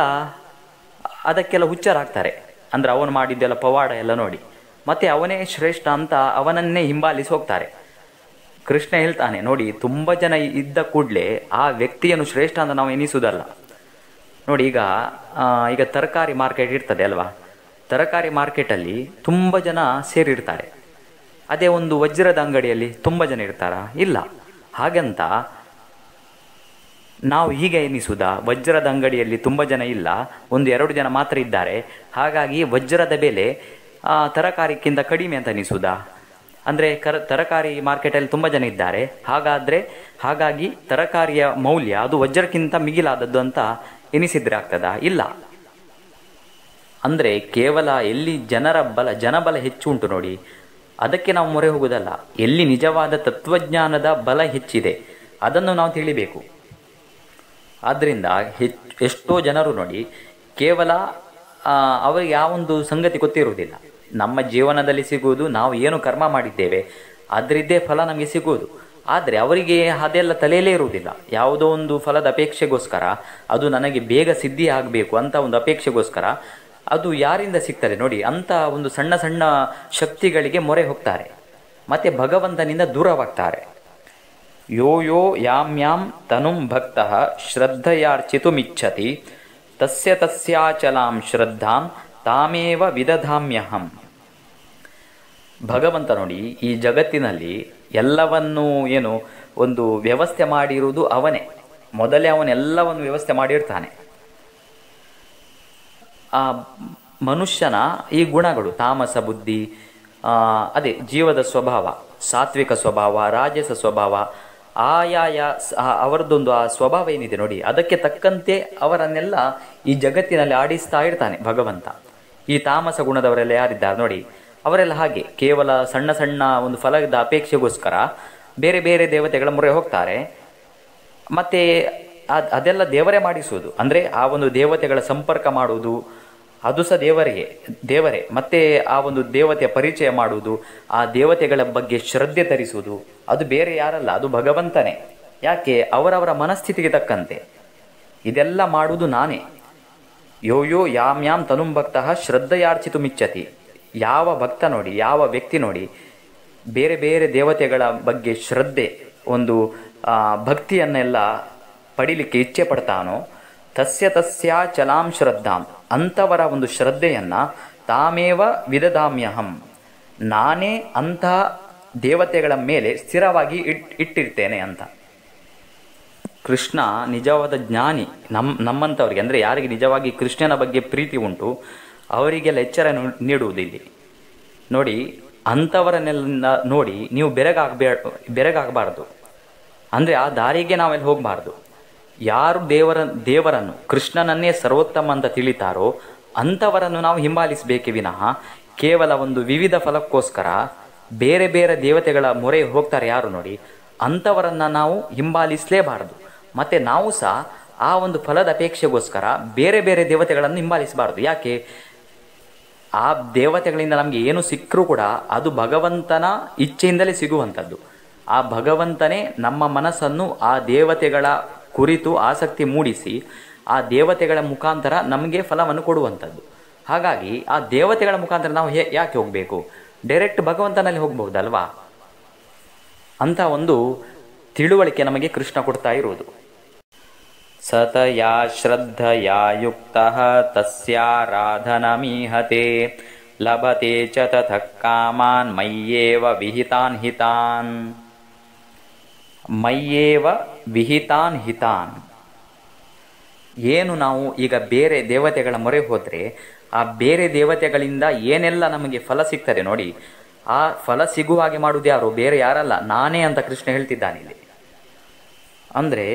ಅದಕ್ಕೆಲ್ಲ ಹುಚ್ಚರಾಗ್ತಾರೆ. ಅಂದರೆ ಅವನು ಮಾಡಿದ್ದೆಲ್ಲ ಪವಾಡ ಎಲ್ಲ ನೋಡಿ ಮತ್ತು ಅವನೇ ಶ್ರೇಷ್ಠ ಅಂತ ಅವನನ್ನೇ ಹಿಂಬಾಲಿಸಿ ಹೋಗ್ತಾರೆ. ಕೃಷ್ಣ ಹೇಳ್ತಾನೆ ನೋಡಿ, ತುಂಬ ಜನ ಇದ್ದ ಕೂಡಲೇ ಆ ವ್ಯಕ್ತಿಯನ್ನು ಶ್ರೇಷ್ಠ ಅಂತ ನಾವು ಎನಿಸುವುದಲ್ಲ. ನೋಡಿ, ಈಗ ತರಕಾರಿ ಮಾರ್ಕೆಟ್ ಇರ್ತದೆ ಅಲ್ವಾ, ತರಕಾರಿ ಮಾರ್ಕೆಟಲ್ಲಿ ತುಂಬ ಜನ ಸೇರಿರ್ತಾರೆ. ಅದೇ ಒಂದು ವಜ್ರದ ಅಂಗಡಿಯಲ್ಲಿ ತುಂಬ ಜನ ಇರ್ತಾರಾ? ಇಲ್ಲ. ಹಾಗಂತ ನಾವು ಹೀಗೆ ಎನಿಸುವುದಾ? ವಜ್ರದ ಅಂಗಡಿಯಲ್ಲಿ ತುಂಬ ಜನ ಇಲ್ಲ, 1-2 ಜನ ಮಾತ್ರ ಇದ್ದಾರೆ, ಹಾಗಾಗಿ ವಜ್ರದ ಬೆಲೆ ತರಕಾರಿಕ್ಕಿಂತ ಕಡಿಮೆ ಅಂತ ಎನಿಸುವುದಾ? ಅಂದರೆ ತರಕಾರಿ ಮಾರ್ಕೆಟಲ್ಲಿ ತುಂಬ ಜನ ಇದ್ದಾರೆ, ಹಾಗಾಗಿ ತರಕಾರಿಯ ಮೌಲ್ಯ ಅದು ವಜ್ರಕ್ಕಿಂತ ಮಿಗಿಲಾದದ್ದು ಅಂತ ಎನಿಸಿದ್ರೆ ಆಗ್ತದಾ? ಇಲ್ಲ. ಅಂದರೆ ಕೇವಲ ಎಲ್ಲಿ ಜನಬಲ ಹೆಚ್ಚು ಉಂಟು ನೋಡಿ, ಅದಕ್ಕೆ ನಾವು ಮೊರೆ ಹೋಗುವುದಲ್ಲ. ಎಲ್ಲಿ ನಿಜವಾದ ತತ್ವಜ್ಞಾನದ ಬಲ ಹೆಚ್ಚಿದೆ ಅದನ್ನು ನಾವು ತಿಳಿಬೇಕು. ಆದ್ದರಿಂದ ಎಷ್ಟೋ ಜನರು ನೋಡಿ, ಕೇವಲ ಅವರಿಗೆ ಆ ಒಂದು ಸಂಗತಿ ಗೊತ್ತಿರುವುದಿಲ್ಲ. ನಮ್ಮ ಜೀವನದಲ್ಲಿ ಸಿಗುವುದು ನಾವು ಏನು ಕರ್ಮ ಮಾಡಿದ್ದೇವೆ ಅದರದ್ದೇ ಫಲ ನಮಗೆ ಸಿಗುವುದು. ಆದರೆ ಅವರಿಗೆ ಅದೆಲ್ಲ ತಲೆಯಲ್ಲೇ ಇರುವುದಿಲ್ಲ. ಯಾವುದೋ ಒಂದು ಫಲದ ಅಪೇಕ್ಷೆಗೋಸ್ಕರ, ಅದು ನನಗೆ ಬೇಗ ಸಿದ್ಧಿ ಆಗಬೇಕು ಅಂತ ಒಂದು ಅಪೇಕ್ಷೆಗೋಸ್ಕರ ಅದು ಯಾರಿಂದ ಸಿಗ್ತದೆ ನೋಡಿ, ಅಂಥ ಒಂದು ಸಣ್ಣ ಸಣ್ಣ ಶಕ್ತಿಗಳಿಗೆ ಮೊರೆ ಹೋಗ್ತಾರೆ ಮತ್ತು ಭಗವಂತನಿಂದ ದೂರವಾಗ್ತಾರೆ. ಯೋ ಯೋ ಯಾಂ ತನುಂ ಭಕ್ತಃ ಶ್ರದ್ಧೆಯಾರ್ಚಿತುಮಿಚ್ಛತಿ ತಸ್ಯಾಚಲಾಂ ಶ್ರದ್ಧಾಂ ತಾಮೇವ ವಿದಧಾಮ್ಯಹಂ. ಭಗವಂತ ನೋಡಿ, ಈ ಜಗತ್ತಿನಲ್ಲಿ ಎಲ್ಲವನ್ನೂ ಒಂದು ವ್ಯವಸ್ಥೆ ಮಾಡಿರುವುದು ಅವನೇ. ಮೊದಲೇ ಅವನೆಲ್ಲವನ್ನು ವ್ಯವಸ್ಥೆ ಮಾಡಿರ್ತಾನೆ. ಆ ಮನುಷ್ಯನ ಈ ಗುಣಗಳು, ತಾಮಸ ಬುದ್ಧಿ, ಅದೇ ಜೀವದ ಸ್ವಭಾವ, ಸಾತ್ವಿಕ ಸ್ವಭಾವ, ರಾಜಸ ಸ್ವಭಾವ, ಆಯಾಯ ಅವರದ್ದೊಂದು ಆ ಸ್ವಭಾವ ಏನಿದೆ ನೋಡಿ, ಅದಕ್ಕೆ ತಕ್ಕಂತೆ ಅವರನ್ನೆಲ್ಲ ಈ ಜಗತ್ತಿನಲ್ಲಿ ಆಡಿಸ್ತಾ ಇರ್ತಾನೆ ಭಗವಂತ. ಈ ತಾಮಸ ಗುಣದವರೆಲ್ಲ ಯಾರಿದ್ದಾರೆ ನೋಡಿ, ಅವರೆಲ್ಲ ಹಾಗೆ ಕೇವಲ ಸಣ್ಣ ಸಣ್ಣ ಒಂದು ಫಲದ ಅಪೇಕ್ಷೆಗೋಸ್ಕರ ಬೇರೆ ಬೇರೆ ದೇವತೆಗಳ ಮೊರೆ ಹೋಗ್ತಾರೆ. ಮತ್ತು ಅದೆಲ್ಲ ದೇವರೇ ಮಾಡಿಸುವುದು. ಅಂದರೆ ಆ ಒಂದು ದೇವತೆಗಳ ಸಂಪರ್ಕ ಮಾಡುವುದು ಅದು ಸಹ ದೇವರೇ. ಮತ್ತೆ ಆ ಒಂದು ದೇವತೆಯ ಪರಿಚಯ ಮಾಡುವುದು, ಆ ದೇವತೆಗಳ ಬಗ್ಗೆ ಶ್ರದ್ಧೆ ತರಿಸುವುದು ಅದು ಬೇರೆ ಯಾರಲ್ಲ, ಅದು ಭಗವಂತನೇ. ಯಾಕೆ? ಅವರವರ ಮನಸ್ಥಿತಿಗೆ ತಕ್ಕಂತೆ ಇದೆಲ್ಲ ಮಾಡುವುದು ನಾನೇ. ಯೋ ಯಾಂ ತನುಂ ಭಕ್ತಃ ಶ್ರದ್ಧೆಯಾರ್ಚಿತು ಮಿಚ್ಚತಿ. ಯಾವ ಭಕ್ತ ನೋಡಿ, ಯಾವ ವ್ಯಕ್ತಿ ನೋಡಿ ಬೇರೆ ಬೇರೆ ದೇವತೆಗಳ ಬಗ್ಗೆ ಶ್ರದ್ಧೆ, ಒಂದು ಭಕ್ತಿಯನ್ನೆಲ್ಲ ಪಡಿಲಿಕ್ಕೆ ಇಚ್ಛೆ ಪಡ್ತಾನೋ, ತಸ್ಯ ಚಲಾಂ ಶ್ರದ್ಧಾಂ, ಅಂಥವರ ಒಂದು ಶ್ರದ್ಧೆಯನ್ನು ತಾಮೇವ ವಿದಧಾಮ್ಯಹಂ, ನಾನೇ ಅಂತಹ ದೇವತೆಗಳ ಮೇಲೆ ಸ್ಥಿರವಾಗಿ ಇಟ್ಟಿರ್ತೇನೆ ಅಂತ. ಕೃಷ್ಣ ನಿಜವಾದ ಜ್ಞಾನಿ. ನಮ್ಮಂಥವ್ರಿಗೆ, ಅಂದರೆ ಯಾರಿಗೆ ನಿಜವಾಗಿ ಕೃಷ್ಣನ ಬಗ್ಗೆ ಪ್ರೀತಿ ಉಂಟು ಅವರಿಗೆಲ್ಲ ಎಚ್ಚರ ನೀಡುವುದಿಲ್ಲಿ. ನೋಡಿ, ಅಂಥವರನ್ನೆಲ್ಲ ನೋಡಿ ನೀವು ಬೆರಗಾಗಬಾರ್ದು. ಅಂದರೆ ಆ ದಾರಿಗೆ ನಾವೆಲ್ಲಿ ಹೋಗಬಾರ್ದು. ಯಾರು ದೇವರನ್ನು ಕೃಷ್ಣನನ್ನೇ ಸರ್ವೋತ್ತಮ ಅಂತ ತಿಳಿತಾರೋ ಅಂಥವರನ್ನು ನಾವು ಹಿಂಬಾಲಿಸಬೇಕೇ ವಿನಃ ಕೇವಲ ಒಂದು ವಿವಿಧ ಫಲಕ್ಕೋಸ್ಕರ ಬೇರೆ ಬೇರೆ ದೇವತೆಗಳ ಮೊರೆ ಹೋಗ್ತಾರೆ ಯಾರು ನೋಡಿ, ಅಂಥವರನ್ನು ನಾವು ಹಿಂಬಾಲಿಸಲೇಬಾರದು. ಮತ್ತು ನಾವು ಸಹ ಆ ಒಂದು ಫಲದ ಅಪೇಕ್ಷೆಗೋಸ್ಕರ ಬೇರೆ ಬೇರೆ ದೇವತೆಗಳನ್ನು ಹಿಂಬಾಲಿಸಬಾರ್ದು. ಯಾಕೆ? ಆ ದೇವತೆಗಳಿಂದ ನಮಗೆ ಏನು ಸಿಕ್ಕರೂ ಕೂಡ ಅದು ಭಗವಂತನ ಇಚ್ಛೆಯಿಂದಲೇ ಸಿಗುವಂಥದ್ದು. ಆ ಭಗವಂತನೇ ನಮ್ಮ ಮನಸ್ಸನ್ನು ಆ ದೇವತೆಗಳ ಕುರಿತು ಆಸಕ್ತಿ ಮೂಡಿಸಿ ಆ ದೇವತೆಗಳ ಮುಖಾಂತರ ನಮಗೆ ಫಲವನ್ನು ಕೊಡುವಂಥದ್ದು. ಹಾಗಾಗಿ ಆ ದೇವತೆಗಳ ಮುಖಾಂತರ ನಾವು ಯಾಕೆ ಹೋಗಬೇಕು? ಡೈರೆಕ್ಟ್ ಭಗವಂತನಲ್ಲಿ ಹೋಗಬಹುದಲ್ವಾ ಅಂತ ಒಂದು ತಿಳುವಳಿಕೆ ನಮಗೆ ಕೃಷ್ಣ ಕೊಡ್ತಾ ಇರುವುದು. ಸತಯಾ ಶ್ರದ್ಧಯಾ ಯುಕ್ತಃ ತಸ್ಯಾರಾಧನಮೀಹತೆ ಲಭತೆ ಚ ತತಃ ಕಾಮಾನ್ ಮಯ್ಯೇವ ವಿಹಿತಾನ್ ಹಿತಾನ್. ಮಯ್ಯೇವ ವಿಹಿತಾನ್ ಹಿತಾನ್. ಏನು ನಾವು ಈಗ ಬೇರೆ ದೇವತೆಗಳ ಮೊರೆ ಹೋದರೆ ಆ ಬೇರೆ ದೇವತೆಗಳಿಂದ ಏನೆಲ್ಲ ನಮಗೆ ಫಲ ಸಿಗ್ತದೆ ನೋಡಿ, ಆ ಫಲ ಸಿಗುವ ಹಾಗೆ ಮಾಡುವುದು ಯಾರು? ಬೇರೆ ಯಾರಲ್ಲ, ನಾನೇ ಅಂತ ಕೃಷ್ಣ ಹೇಳ್ತಿದ್ದಾನೆ ಇಲ್ಲಿ. ಅಂದರೆ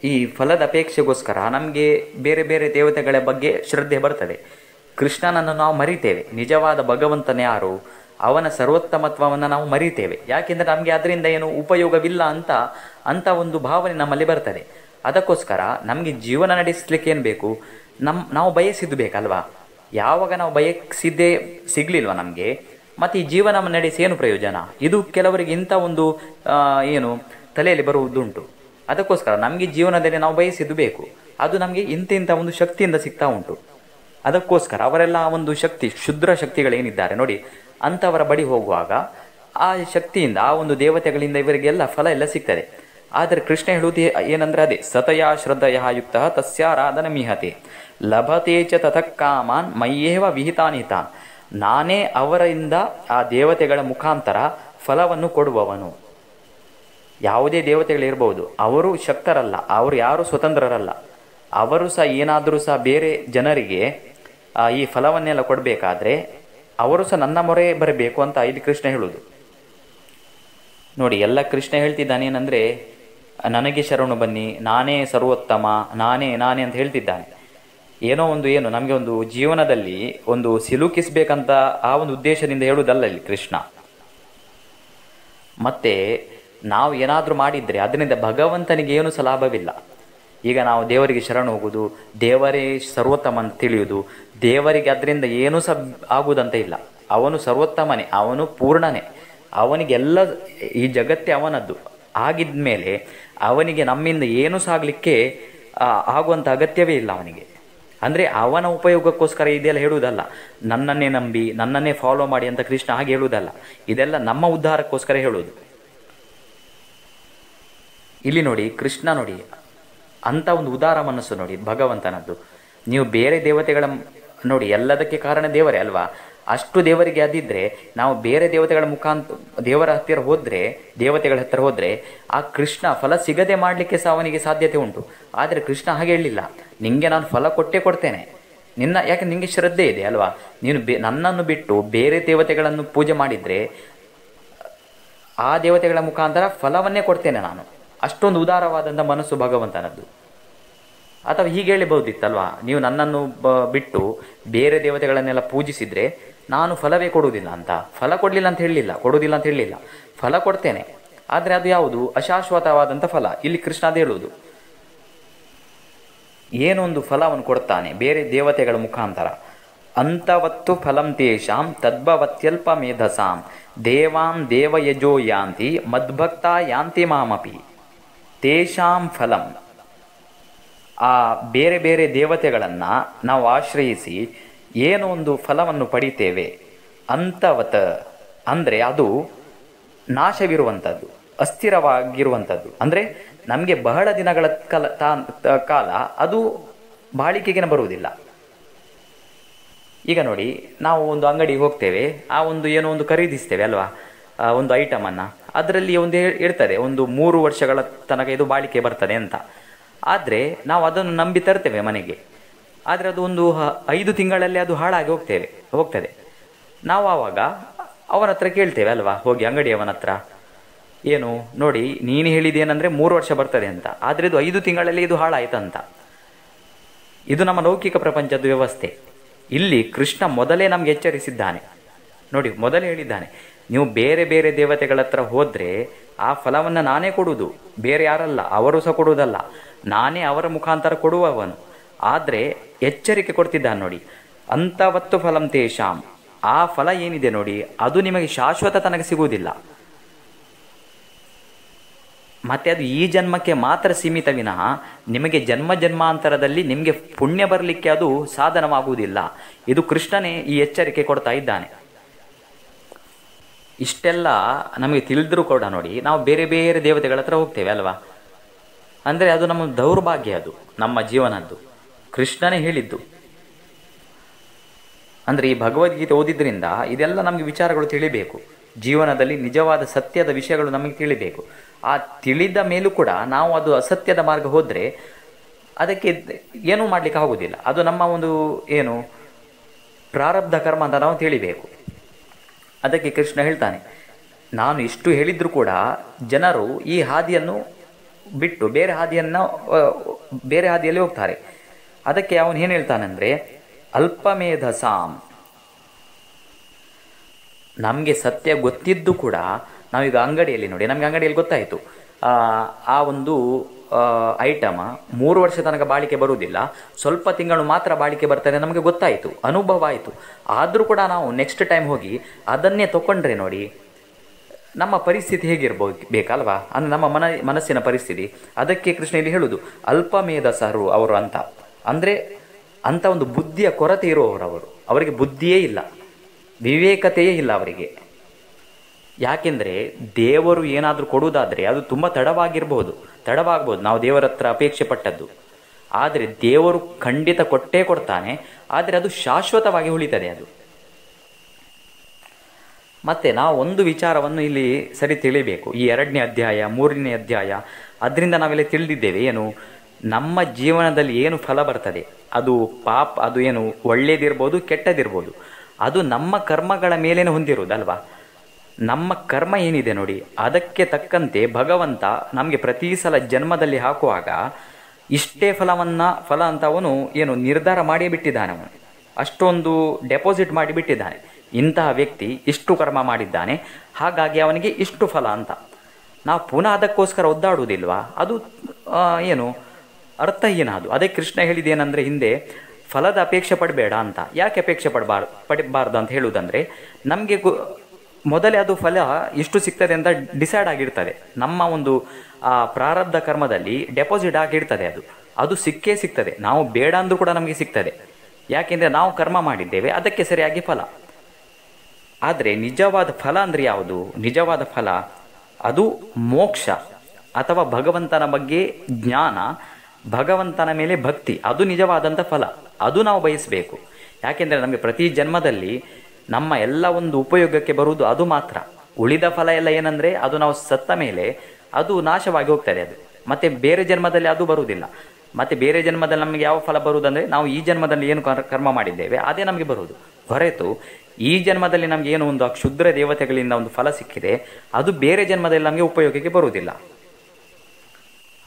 ಈ ಫಲದ ಅಪೇಕ್ಷೆಗೋಸ್ಕರ ನಮಗೆ ಬೇರೆ ಬೇರೆ ದೇವತೆಗಳ ಬಗ್ಗೆ ಶ್ರದ್ಧೆ ಬರ್ತದೆ. ಕೃಷ್ಣನನ್ನು ನಾವು ಮರಿತೇವೆ. ನಿಜವಾದ ಭಗವಂತನೇ ಯಾರು, ಅವನ ಸರ್ವೋತ್ತಮತ್ವವನ್ನು ನಾವು ಮರಿತೇವೆ. ಯಾಕೆಂದರೆ ನಮಗೆ ಅದರಿಂದ ಏನು ಉಪಯೋಗವಿಲ್ಲ ಅಂತ ಒಂದು ಭಾವನೆ ನಮ್ಮಲ್ಲಿ ಬರ್ತದೆ. ಅದಕ್ಕೋಸ್ಕರ ನಮಗೆ ಜೀವನ ನಡೆಸಲಿಕ್ಕೆ ಏನು ಬೇಕು? ನಾವು ಬಯಸಿದ್ದು ಬೇಕಲ್ವಾ? ಯಾವಾಗ ನಾವು ಬಯಸಿದ್ದೇ ಸಿಗಲಿಲ್ವ ನಮಗೆ, ಮತ್ತು ಈ ಜೀವನ ನಡೆಸಿ ಏನು ಪ್ರಯೋಜನ? ಇದು ಕೆಲವರಿಗೆ ಇಂಥ ಒಂದು ಏನು ತಲೆಯಲ್ಲಿ ಬರುವುದುಂಟು. ಅದಕ್ಕೋಸ್ಕರ ನಮಗೆ ಜೀವನದಲ್ಲಿ ನಾವು ಬಯಸಿದ್ದು ಬೇಕು, ಅದು ನಮಗೆ ಇಂಥ ಒಂದು ಶಕ್ತಿಯಿಂದ ಸಿಗ್ತಾ ಉಂಟು. ಅದಕ್ಕೋಸ್ಕರ ಅವರೆಲ್ಲ ಒಂದು ಶಕ್ತಿ, ಕ್ಷುದ್ರ ಶಕ್ತಿಗಳೇನಿದ್ದಾರೆ ನೋಡಿ, ಅಂಥವರ ಬಳಿ ಹೋಗುವಾಗ ಆ ಶಕ್ತಿಯಿಂದ, ಆ ಒಂದು ದೇವತೆಗಳಿಂದ ಇವರಿಗೆಲ್ಲ ಫಲ ಎಲ್ಲ ಸಿಗ್ತದೆ. ಆದರೆ ಕೃಷ್ಣ ಹೇಳುವುದು ಏನಂದ್ರೆ ಅದೇ, ಸತಯಾ ಶ್ರದ್ಧಯ ಯುಕ್ತ ತಸ್ಯಾರಾಧನ ಮಿಹತೆ ಲಭತೆ ಚ ತತಃ ಕಾಮಾನ್ ಮಯ್ಯೇವ ವಿಹಿತಾನಿತಾನ್. ನಾನೇ ಅವರಿಂದ ಆ ದೇವತೆಗಳ ಮುಖಾಂತರ ಫಲವನ್ನು ಕೊಡುವವನು. ಯಾವುದೇ ದೇವತೆಗಳಿರ್ಬೋದು, ಅವರು ಶಕ್ತರಲ್ಲ, ಅವರು ಯಾರು ಸ್ವತಂತ್ರರಲ್ಲ. ಅವರು ಸಹ ಏನಾದರೂ ಸಹ ಬೇರೆ ಜನರಿಗೆ ಈ ಫಲವನ್ನೆಲ್ಲ ಕೊಡಬೇಕಾದ್ರೆ ಅವರು ಸಹ ನನ್ನ ಮೊರೆ ಬರಬೇಕು ಅಂತ ಇಲ್ಲಿ ಕೃಷ್ಣ ಹೇಳುವುದು ನೋಡಿ. ಎಲ್ಲ ಕೃಷ್ಣ ಹೇಳ್ತಿದ್ದಾನೆ ಏನಂದರೆ, ನನಗೆ ಶರಣು ಬನ್ನಿ, ನಾನೇ ಸರ್ವೋತ್ತಮ, ನಾನೇ ಅಂತ ಹೇಳ್ತಿದ್ದಾನೆ. ಏನೋ ಒಂದು ನಮಗೆ ಒಂದು ಜೀವನದಲ್ಲಿ ಒಂದು ಸಿಲುಕಿಸ್ಬೇಕಂತ ಆ ಒಂದು ಉದ್ದೇಶದಿಂದ ಹೇಳುವುದಲ್ಲ ಇಲ್ಲಿ ಕೃಷ್ಣ. ಮತ್ತೆ ನಾವು ಏನಾದರೂ ಮಾಡಿದರೆ ಅದರಿಂದ ಭಗವಂತನಿಗೆ ಏನು ಸಹ ಲಾಭವಿಲ್ಲ. ಈಗ ನಾವು ದೇವರಿಗೆ ಶರಣು ಹೋಗುವುದು, ದೇವರೇ ಸರ್ವೋತ್ತಮ ಅಂತ ತಿಳಿಯುವುದು, ದೇವರಿಗೆ ಅದರಿಂದ ಏನೂ ಸಹ ಆಗುವುದಂತ ಇಲ್ಲ. ಅವನು ಸರ್ವೋತ್ತಮನೇ, ಅವನು ಪೂರ್ಣನೇ, ಅವನಿಗೆಲ್ಲ ಈ ಜಗತ್ತೇ ಅವನದ್ದು. ಆಗಿದ ಮೇಲೆ ಅವನಿಗೆ ನಮ್ಮಿಂದ ಏನೂ ಸಾಗಲಿಕ್ಕೆ ಆಗುವಂಥ ಅಗತ್ಯವೇ ಇಲ್ಲ ಅವನಿಗೆ. ಅಂದರೆ ಅವನ ಉಪಯೋಗಕ್ಕೋಸ್ಕರ ಇದೆಲ್ಲ ಹೇಳುವುದಲ್ಲ, ನನ್ನನ್ನೇ ನಂಬಿ ನನ್ನನ್ನೇ ಫಾಲೋ ಮಾಡಿ ಅಂತ ಕೃಷ್ಣ ಹಾಗೆ ಹೇಳುವುದಲ್ಲ. ಇದೆಲ್ಲ ನಮ್ಮ ಉದ್ಧಾರಕ್ಕೋಸ್ಕರ ಹೇಳುವುದು. ಇಲ್ಲಿ ನೋಡಿ ಕೃಷ್ಣ ನೋಡಿ ಅಂಥ ಒಂದು ಉದಾರ ಮನಸ್ಸು ನೋಡಿ ಭಗವಂತನದ್ದು. ನೀವು ಬೇರೆ ದೇವತೆಗಳ ನೋಡಿ, ಎಲ್ಲದಕ್ಕೆ ಕಾರಣ ದೇವರೇ ಅಲ್ವಾ? ಅಷ್ಟು ದೇವರಿಗೆ ಅದಿದ್ರೆ ನಾವು ಬೇರೆ ದೇವತೆಗಳ ದೇವರ ಹತ್ತಿರ ಹೋದರೆ, ದೇವತೆಗಳ ಹತ್ತಿರ ಹೋದರೆ ಆ ಕೃಷ್ಣ ಫಲ ಸಿಗದೆ ಮಾಡಲಿಕ್ಕೆ ಸಹ ಅವನಿಗೆ ಸಾಧ್ಯತೆ ಉಂಟು. ಆದರೆ ಕೃಷ್ಣ ಹಾಗೆ ಹೇಳಿಲ್ಲ, ನಿಂಗೆ ನಾನು ಫಲ ಕೊಡ್ತೇನೆ ಯಾಕೆ ನಿಂಗೆ ಶ್ರದ್ಧೆ ಇದೆ ಅಲ್ವಾ? ನೀನು ನನ್ನನ್ನು ಬಿಟ್ಟು ಬೇರೆ ದೇವತೆಗಳನ್ನು ಪೂಜೆ ಮಾಡಿದರೆ ಆ ದೇವತೆಗಳ ಮುಖಾಂತರ ಫಲವನ್ನೇ ಕೊಡ್ತೇನೆ ನಾನು. ಅಷ್ಟೊಂದು ಉದಾರವಾದಂಥ ಮನಸ್ಸು ಭಗವಂತನದ್ದು. ಅಥವಾ ಹೀಗೆ ಹೇಳಿಬಹುದಿತ್ತಲ್ವಾ, ನೀವು ನನ್ನನ್ನು ಬಿಟ್ಟು ಬೇರೆ ದೇವತೆಗಳನ್ನೆಲ್ಲ ಪೂಜಿಸಿದರೆ ನಾನು ಫಲವೇ ಕೊಡುವುದಿಲ್ಲ ಅಂತ. ಫಲ ಕೊಡಲಿಲ್ಲ ಅಂತ ಹೇಳಲಿಲ್ಲ, ಫಲ ಕೊಡ್ತೇನೆ. ಆದರೆ ಅದು ಯಾವುದು? ಅಶಾಶ್ವತವಾದಂಥ ಫಲ. ಇಲ್ಲಿ ಕೃಷ್ಣ ಅದು ಹೇಳುವುದು. ಏನೊಂದು ಫಲವನ್ನು ಕೊಡ್ತಾನೆ ಬೇರೆ ದೇವತೆಗಳ ಮುಖಾಂತರ. ಅಂತವತ್ತು ಫಲಂ ತೇಷಾಂ ತದ್ಭವತ್ಯಲ್ಪ ಮೇಧಸಾಂ ದೇವಾಂ ದೇವಯಜೋ ಯಾಂತಿ ಮದ್ಭಕ್ತ ಯಾಂತಿ ಮಾಮಪಿ. ತೇಷಾಂ ಫಲಂ, ಆ ಬೇರೆ ಬೇರೆ ದೇವತೆಗಳನ್ನು ನಾವು ಆಶ್ರಯಿಸಿ ಏನೋ ಒಂದು ಫಲವನ್ನು ಪಡಿತೇವೆ. ಅಂತವತ್ ಅಂದರೆ ಅದು ನಾಶವಿರುವಂಥದ್ದು, ಅಸ್ಥಿರವಾಗಿರುವಂಥದ್ದು. ಅಂದರೆ ನಮಗೆ ಬಹಳ ದಿನಗಳ ಕಾಲ ಅದು ಬಾಳಿಕೆಗೆ ಬರುವುದಿಲ್ಲ. ಈಗ ನೋಡಿ, ನಾವು ಒಂದು ಅಂಗಡಿಗೆ ಹೋಗ್ತೇವೆ, ಆ ಒಂದು ಏನೋ ಒಂದು ಖರೀದಿಸ್ತೇವೆ ಅಲ್ವಾ, ಒಂದು ಐಟಮನ್ನು. ಅದರಲ್ಲಿ ಒಂದು ಇರ್ತದೆ, ಒಂದು 3 ವರ್ಷಗಳ ತನಕ ಇದು ಬಾಳಿಕೆ ಬರ್ತದೆ ಅಂತ. ಆದರೆ ನಾವು ಅದನ್ನು ನಂಬಿ ತರ್ತೇವೆ ಮನೆಗೆ. ಆದರೆ ಅದು ಒಂದು 5 ತಿಂಗಳಲ್ಲಿ ಅದು ಹಾಳಾಗಿ ಹೋಗ್ತದೆ. ನಾವು ಆವಾಗ ಅವನ ಹತ್ರ ಕೇಳ್ತೇವೆ ಅಲ್ವಾ, ಹೋಗಿ ಅಂಗಡಿಯವನ ಹತ್ರ, ಏನು ನೋಡಿ ನೀನು ಹೇಳಿದೇನೆಂದರೆ 3 ವರ್ಷ ಬರ್ತದೆ ಅಂತ, ಆದರೆ ಇದು 5 ತಿಂಗಳಲ್ಲಿ ಇದು ಹಾಳಾಯ್ತಂತ. ಇದು ನಮ್ಮ ಲೌಕಿಕ ಪ್ರಪಂಚದ ವ್ಯವಸ್ಥೆ. ಇಲ್ಲಿ ಕೃಷ್ಣ ಮೊದಲೇ ನಮ್ಗೆ ಎಚ್ಚರಿಸಿದ್ದಾನೆ ನೋಡಿ. ಮೊದಲೇ ಹೇಳಿದ್ದಾನೆ, ನೀವು ಬೇರೆ ಬೇರೆ ದೇವತೆಗಳ ಹತ್ರ ಹೋದರೆ ಆ ಫಲವನ್ನು ನಾನೇ ಕೊಡುವುದು, ಬೇರೆ ಯಾರಲ್ಲ, ಅವರು ಸಹ ಕೊಡುವುದಲ್ಲ, ನಾನೇ ಅವರ ಮುಖಾಂತರ ಕೊಡುವವನು. ಆದರೆ ಎಚ್ಚರಿಕೆ ಕೊಡ್ತಿದ್ದಾನೆ ನೋಡಿ, ಅಂತವತ್ತು ಫಲಂ ತೇಷಾಂ, ಆ ಫಲ ಏನಿದೆ ನೋಡಿ ಅದು ನಿಮಗೆ ಶಾಶ್ವತ ತನಕ ಸಿಗುವುದಿಲ್ಲ. ಮತ್ತು ಅದು ಈ ಜನ್ಮಕ್ಕೆ ಮಾತ್ರ ಸೀಮಿತ ವಿನಃ ನಿಮಗೆ ಜನ್ಮಾಂತರದಲ್ಲಿ ನಿಮಗೆ ಪುಣ್ಯ ಬರಲಿಕ್ಕೆ ಅದು ಸಾಧನವಾಗುವುದಿಲ್ಲ. ಇದು ಕೃಷ್ಣನೇ ಈ ಎಚ್ಚರಿಕೆ ಕೊಡ್ತಾ ಇದ್ದಾನೆ. ಇಷ್ಟೆಲ್ಲ ನಮಗೆ ತಿಳಿದ್ರೂ ಕೂಡ ನೋಡಿ, ನಾವು ಬೇರೆ ಬೇರೆ ದೇವತೆಗಳ ಹತ್ರ ಹೋಗ್ತೇವೆ ಅಲ್ವಾ. ಅಂದರೆ ಅದು ನಮ್ಮ ದೌರ್ಭಾಗ್ಯ, ಅದು ನಮ್ಮ ಜೀವನದ್ದು. ಕೃಷ್ಣನೇ ಹೇಳಿದ್ದು. ಅಂದರೆ ಈ ಭಗವದ್ಗೀತೆ ಓದಿದ್ರಿಂದ ಇದೆಲ್ಲ ನಮಗೆ ವಿಚಾರಗಳು ತಿಳಿಬೇಕು. ಜೀವನದಲ್ಲಿ ನಿಜವಾದ ಸತ್ಯದ ವಿಷಯಗಳು ನಮಗೆ ತಿಳಿಬೇಕು. ಆ ತಿಳಿದ ಮೇಲೂ ಕೂಡ ನಾವು ಅದು ಅಸತ್ಯದ ಮಾರ್ಗ ಹೋದರೆ ಅದಕ್ಕೆ ಏನೂ ಮಾಡಲಿಕ್ಕೆ ಆಗುವುದಿಲ್ಲ. ಅದು ನಮ್ಮ ಒಂದು ಏನು ಪ್ರಾರಬ್ಧ ಕರ್ಮ ಅಂತ ನಾವು ತಿಳಿಬೇಕು. ಅದಕ್ಕೆ ಕೃಷ್ಣ ಹೇಳ್ತಾನೆ, ನಾನು ಇಷ್ಟು ಹೇಳಿದರೂ ಕೂಡ ಜನರು ಈ ಹಾದಿಯನ್ನು ಬಿಟ್ಟು ಬೇರೆ ಹಾದಿಯಲ್ಲಿ ಹೋಗ್ತಾರೆ. ಅದಕ್ಕೆ ಅವನು ಏನು ಹೇಳ್ತಾನೆಂದರೆ, ಅಲ್ಪಮೇಧಸಾಂ, ನಮಗೆ ಸತ್ಯ ಗೊತ್ತಿದ್ದು ಕೂಡ ನಾವೀಗ ಅಂಗಡಿಯಲ್ಲಿ ನೋಡಿ, ನಮಗೆ ಅಂಗಡಿಯಲ್ಲಿ ಗೊತ್ತಾಯಿತು ಆ ಒಂದು ಐಟಮ 3 ವರ್ಷ ತನಕ ಬಾಳಿಕೆ ಬರುವುದಿಲ್ಲ, ಸ್ವಲ್ಪ ತಿಂಗಳು ಮಾತ್ರ ಬಾಳಿಕೆ ಬರ್ತದೆ, ನಮಗೆ ಗೊತ್ತಾಯಿತು, ಅನುಭವ ಆಯಿತು. ಆದರೂ ಕೂಡ ನಾವು ನೆಕ್ಸ್ಟ್ ಟೈಮ್ ಹೋಗಿ ಅದನ್ನೇ ತಗೊಂಡ್ರೆ ನೋಡಿ ನಮ್ಮ ಪರಿಸ್ಥಿತಿ ಬೇಕಲ್ವಾ, ಅಂದರೆ ನಮ್ಮ ಮನಸ್ಸಿನ ಪರಿಸ್ಥಿತಿ. ಅದಕ್ಕೆ ಕೃಷ್ಣ ಇಲ್ಲಿ ಹೇಳುವುದು ಅಲ್ಪಮೇಧಸರು ಅವರು ಅಂತ. ಅಂದರೆ ಅಂಥ ಒಂದು ಬುದ್ಧಿಯ ಕೊರತೆ ಇರುವವರು, ಅವರಿಗೆ ಬುದ್ಧಿಯೇ ಇಲ್ಲ, ವಿವೇಕತೆಯೇ ಇಲ್ಲ ಅವರಿಗೆ. ಯಾಕೆಂದರೆ ದೇವರು ಏನಾದರೂ ಕೊಡುವುದಾದರೆ ಅದು ತುಂಬ ತಡವಾಗ್ಬೋದು, ನಾವು ದೇವರ ಹತ್ರ ಅಪೇಕ್ಷೆ ಪಟ್ಟದ್ದು. ಆದರೆ ದೇವರು ಖಂಡಿತ ಕೊಟ್ಟೇ ಕೊಡ್ತಾನೆ, ಆದರೆ ಅದು ಶಾಶ್ವತವಾಗಿ ಉಳಿತದೆ ಅದು. ಮತ್ತು ನಾವು ಒಂದು ವಿಚಾರವನ್ನು ಇಲ್ಲಿ ಸರಿ ತಿಳಿಬೇಕು. ಈ 2ನೇ ಅಧ್ಯಾಯ 3ನೇ ಅಧ್ಯಾಯ ಅದರಿಂದ ನಾವೆಲ್ಲ ತಿಳಿದಿದ್ದೇವೆ. ಏನು, ನಮ್ಮ ಜೀವನದಲ್ಲಿ ಏನು ಫಲ ಬರ್ತದೆ, ಅದು ಅದು ಏನು ಒಳ್ಳೆಯದಿರ್ಬೋದು ಕೆಟ್ಟದಿರ್ಬೋದು, ಅದು ನಮ್ಮ ಕರ್ಮಗಳ ಮೇಲೇನೆ ಹೊಂದಿರುವುದಲ್ವಾ. ನಮ್ಮ ಕರ್ಮ ಏನಿದೆ ನೋಡಿ ಅದಕ್ಕೆ ತಕ್ಕಂತೆ ಭಗವಂತ ನಮಗೆ ಪ್ರತಿ ಸಲ ಜನ್ಮದಲ್ಲಿ ಹಾಕುವಾಗ ಇಷ್ಟೇ ಫಲ ಅಂತ ಅವನು ಏನು ನಿರ್ಧಾರ ಮಾಡಿ ಬಿಟ್ಟಿದ್ದಾನೆ. ಅವನು ಅಷ್ಟೊಂದು ಡೆಪಾಸಿಟ್ ಮಾಡಿ ಬಿಟ್ಟಿದ್ದಾನೆ. ಇಂತಹ ವ್ಯಕ್ತಿ ಇಷ್ಟು ಕರ್ಮ ಮಾಡಿದ್ದಾನೆ, ಹಾಗಾಗಿ ಅವನಿಗೆ ಇಷ್ಟು ಫಲ ಅಂತ. ನಾವು ಪುನಃ ಅದಕ್ಕೋಸ್ಕರ ಒದ್ದಾಡುವುದಿಲ್ವಾ, ಅದು ಏನು ಅರ್ಥಹೀನ ಅದು. ಅದೇ ಕೃಷ್ಣ ಹೇಳಿದ್ದೇನೆಂದರೆ ಹಿಂದೆ, ಫಲದ ಅಪೇಕ್ಷೆ ಪಡಬೇಡ ಅಂತ. ಯಾಕೆ ಅಪೇಕ್ಷೆ ಪಡಬಾರ್ದು ಅಂತ ಹೇಳುವುದಂದರೆ, ನಮಗೆ ಮೊದಲೇ ಅದು ಫಲ ಇಷ್ಟು ಸಿಗ್ತದೆ ಅಂತ ಡಿಸೈಡ್ ಆಗಿರ್ತದೆ. ನಮ್ಮ ಒಂದು ಪ್ರಾರಬ್ಧ ಕರ್ಮದಲ್ಲಿ ಡೆಪಾಸಿಟ್ ಆಗಿರ್ತದೆ. ಅದು ಸಿಕ್ಕೇ ಸಿಗ್ತದೆ. ನಾವು ಬೇಡ ಅಂದರೂ ಕೂಡ ನಮಗೆ ಸಿಗ್ತದೆ. ಯಾಕೆಂದರೆ ನಾವು ಕರ್ಮ ಮಾಡಿದ್ದೇವೆ, ಅದಕ್ಕೆ ಸರಿಯಾಗಿ ಫಲ. ಆದರೆ ನಿಜವಾದ ಫಲ ಅಂದರೆ ಯಾವುದು? ನಿಜವಾದ ಫಲ ಅದು ಮೋಕ್ಷ ಅಥವಾ ಭಗವಂತನ ಬಗ್ಗೆ ಜ್ಞಾನ, ಭಗವಂತನ ಮೇಲೆ ಭಕ್ತಿ. ಅದು ನಿಜವಾದಂಥ ಫಲ. ಅದು ನಾವು ಬಯಸಬೇಕು. ಯಾಕೆಂದರೆ ನಮಗೆ ಪ್ರತಿ ಜನ್ಮದಲ್ಲಿ ನಮ್ಮ ಎಲ್ಲ ಒಂದು ಉಪಯೋಗಕ್ಕೆ ಬರುವುದು ಅದು ಮಾತ್ರ. ಉಳಿದ ಫಲ ಎಲ್ಲ ಏನಂದರೆ ಅದು ನಾವು ಸತ್ತ ಮೇಲೆ ಅದು ನಾಶವಾಗಿ ಹೋಗ್ತದೆ. ಅದು ಮತ್ತು ಬೇರೆ ಜನ್ಮದಲ್ಲಿ ಅದು ಬರುವುದಿಲ್ಲ. ಮತ್ತು ಬೇರೆ ಜನ್ಮದಲ್ಲಿ ನಮಗೆ ಯಾವ ಫಲ ಬರುವುದಂದರೆ, ನಾವು ಈ ಜನ್ಮದಲ್ಲಿ ಏನು ಕರ್ಮ ಮಾಡಿದ್ದೇವೆ ಅದೇ ನಮಗೆ ಬರುವುದು. ಹೊರತು ಈ ಜನ್ಮದಲ್ಲಿ ನಮಗೆ ಏನು ಒಂದು ಕ್ಷುದ್ರ ದೇವತೆಗಳಿಂದ ಒಂದು ಫಲ ಸಿಕ್ಕಿದೆ, ಅದು ಬೇರೆ ಜನ್ಮದಲ್ಲಿ ನಮಗೆ ಉಪಯೋಗಕ್ಕೆ ಬರುವುದಿಲ್ಲ.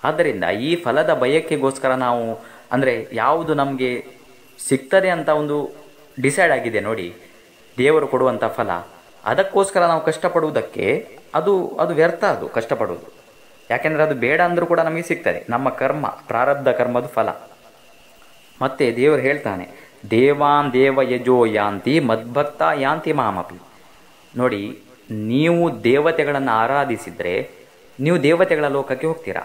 ಆದ್ದರಿಂದ ಈ ಫಲದ ಬಯಕೆಗೋಸ್ಕರ ನಾವು ಅಂದರೆ ಯಾವುದು ನಮಗೆ ಸಿಗ್ತದೆ ಅಂತ ಒಂದು ಡಿಸೈಡ್ ಆಗಿದೆ ನೋಡಿ, ದೇವರು ಕೊಡುವಂಥ ಫಲ, ಅದಕ್ಕೋಸ್ಕರ ನಾವು ಕಷ್ಟಪಡುವುದಕ್ಕೆ ಅದು ವ್ಯರ್ಥ. ಅದು ಕಷ್ಟಪಡುವುದು. ಯಾಕೆಂದರೆ ಅದು ಬೇಡ ಅಂದರೂ ಕೂಡ ನಮಗೆ ಸಿಗ್ತದೆ. ನಮ್ಮ ಕರ್ಮ, ಪ್ರಾರಬ್ಧ ಕರ್ಮದ ಫಲ. ಮತ್ತೆ ದೇವರು ಹೇಳ್ತಾನೆ, ದೇವಾನ್ ದೇವ ಯಜೋ ಯಾಂತಿ ಮದ್ಭಕ್ತ ಯಾಂತಿ ಮಾಮಪಿ. ನೋಡಿ, ನೀವು ದೇವತೆಗಳನ್ನು ಆರಾಧಿಸಿದರೆ ನೀವು ದೇವತೆಗಳ ಲೋಕಕ್ಕೆ ಹೋಗ್ತೀರಾ,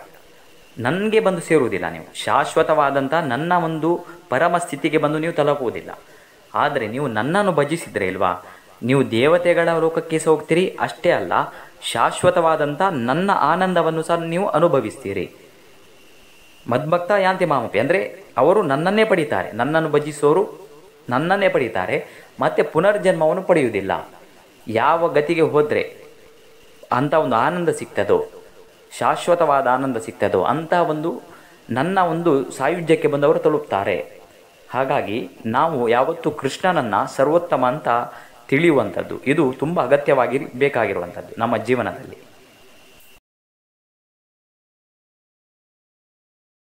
ನನಗೆ ಬಂದು ಸೇರುವುದಿಲ್ಲ. ನೀವು ಶಾಶ್ವತವಾದಂಥ ನನ್ನ ಒಂದು ಪರಮ ಸ್ಥಿತಿಗೆ ಬಂದು ನೀವು ತಲುಪುವುದಿಲ್ಲ. ಆದರೆ ನೀವು ನನ್ನನ್ನು ಭಜಿಸಿದರೆ ಇಲ್ವಾ, ನೀವು ದೇವತೆಗಳ ಲೋಕಕ್ಕೆ ಸಹ ಹೋಗ್ತೀರಿ. ಅಷ್ಟೇ ಅಲ್ಲ, ಶಾಶ್ವತವಾದಂಥ ನನ್ನ ಆನಂದವನ್ನು ಸಹ ನೀವು ಅನುಭವಿಸ್ತೀರಿ. ಮದ್ಭಕ್ತ ಯಾಂತಿ ಮಾಮಪಿ ಅಂದರೆ ಅವರು ನನ್ನನ್ನೇ ಪಡೀತಾರೆ, ನನ್ನನ್ನು ಭಜಿಸೋರು ನನ್ನನ್ನೇ ಪಡೀತಾರೆ, ಮತ್ತೆ ಪುನರ್ಜನ್ಮವನ್ನು ಪಡೆಯುವುದಿಲ್ಲ. ಯಾವ ಗತಿಗೆ ಹೋದರೆ ಅಂಥ ಒಂದು ಆನಂದ ಸಿಗ್ತದೋ, ಶಾಶ್ವತವಾದ ಆನಂದ ಸಿಗ್ತದೋ ಅಂಥ ಒಂದು ನನ್ನ ಒಂದು ಸಾಯುಜ್ಯಕ್ಕೆ ಬಂದವರು ತಲುಪ್ತಾರೆ. ಹಾಗಾಗಿ ನಾವು ಯಾವತ್ತೂ ಕೃಷ್ಣನನ್ನು ಸರ್ವೋತ್ತಮ ಅಂತ ತಿಳಿಯುವಂಥದ್ದು ಇದು ತುಂಬ ಅಗತ್ಯವಾಗಿ ಬೇಕಾಗಿರುವಂಥದ್ದು ನಮ್ಮ ಜೀವನದಲ್ಲಿ.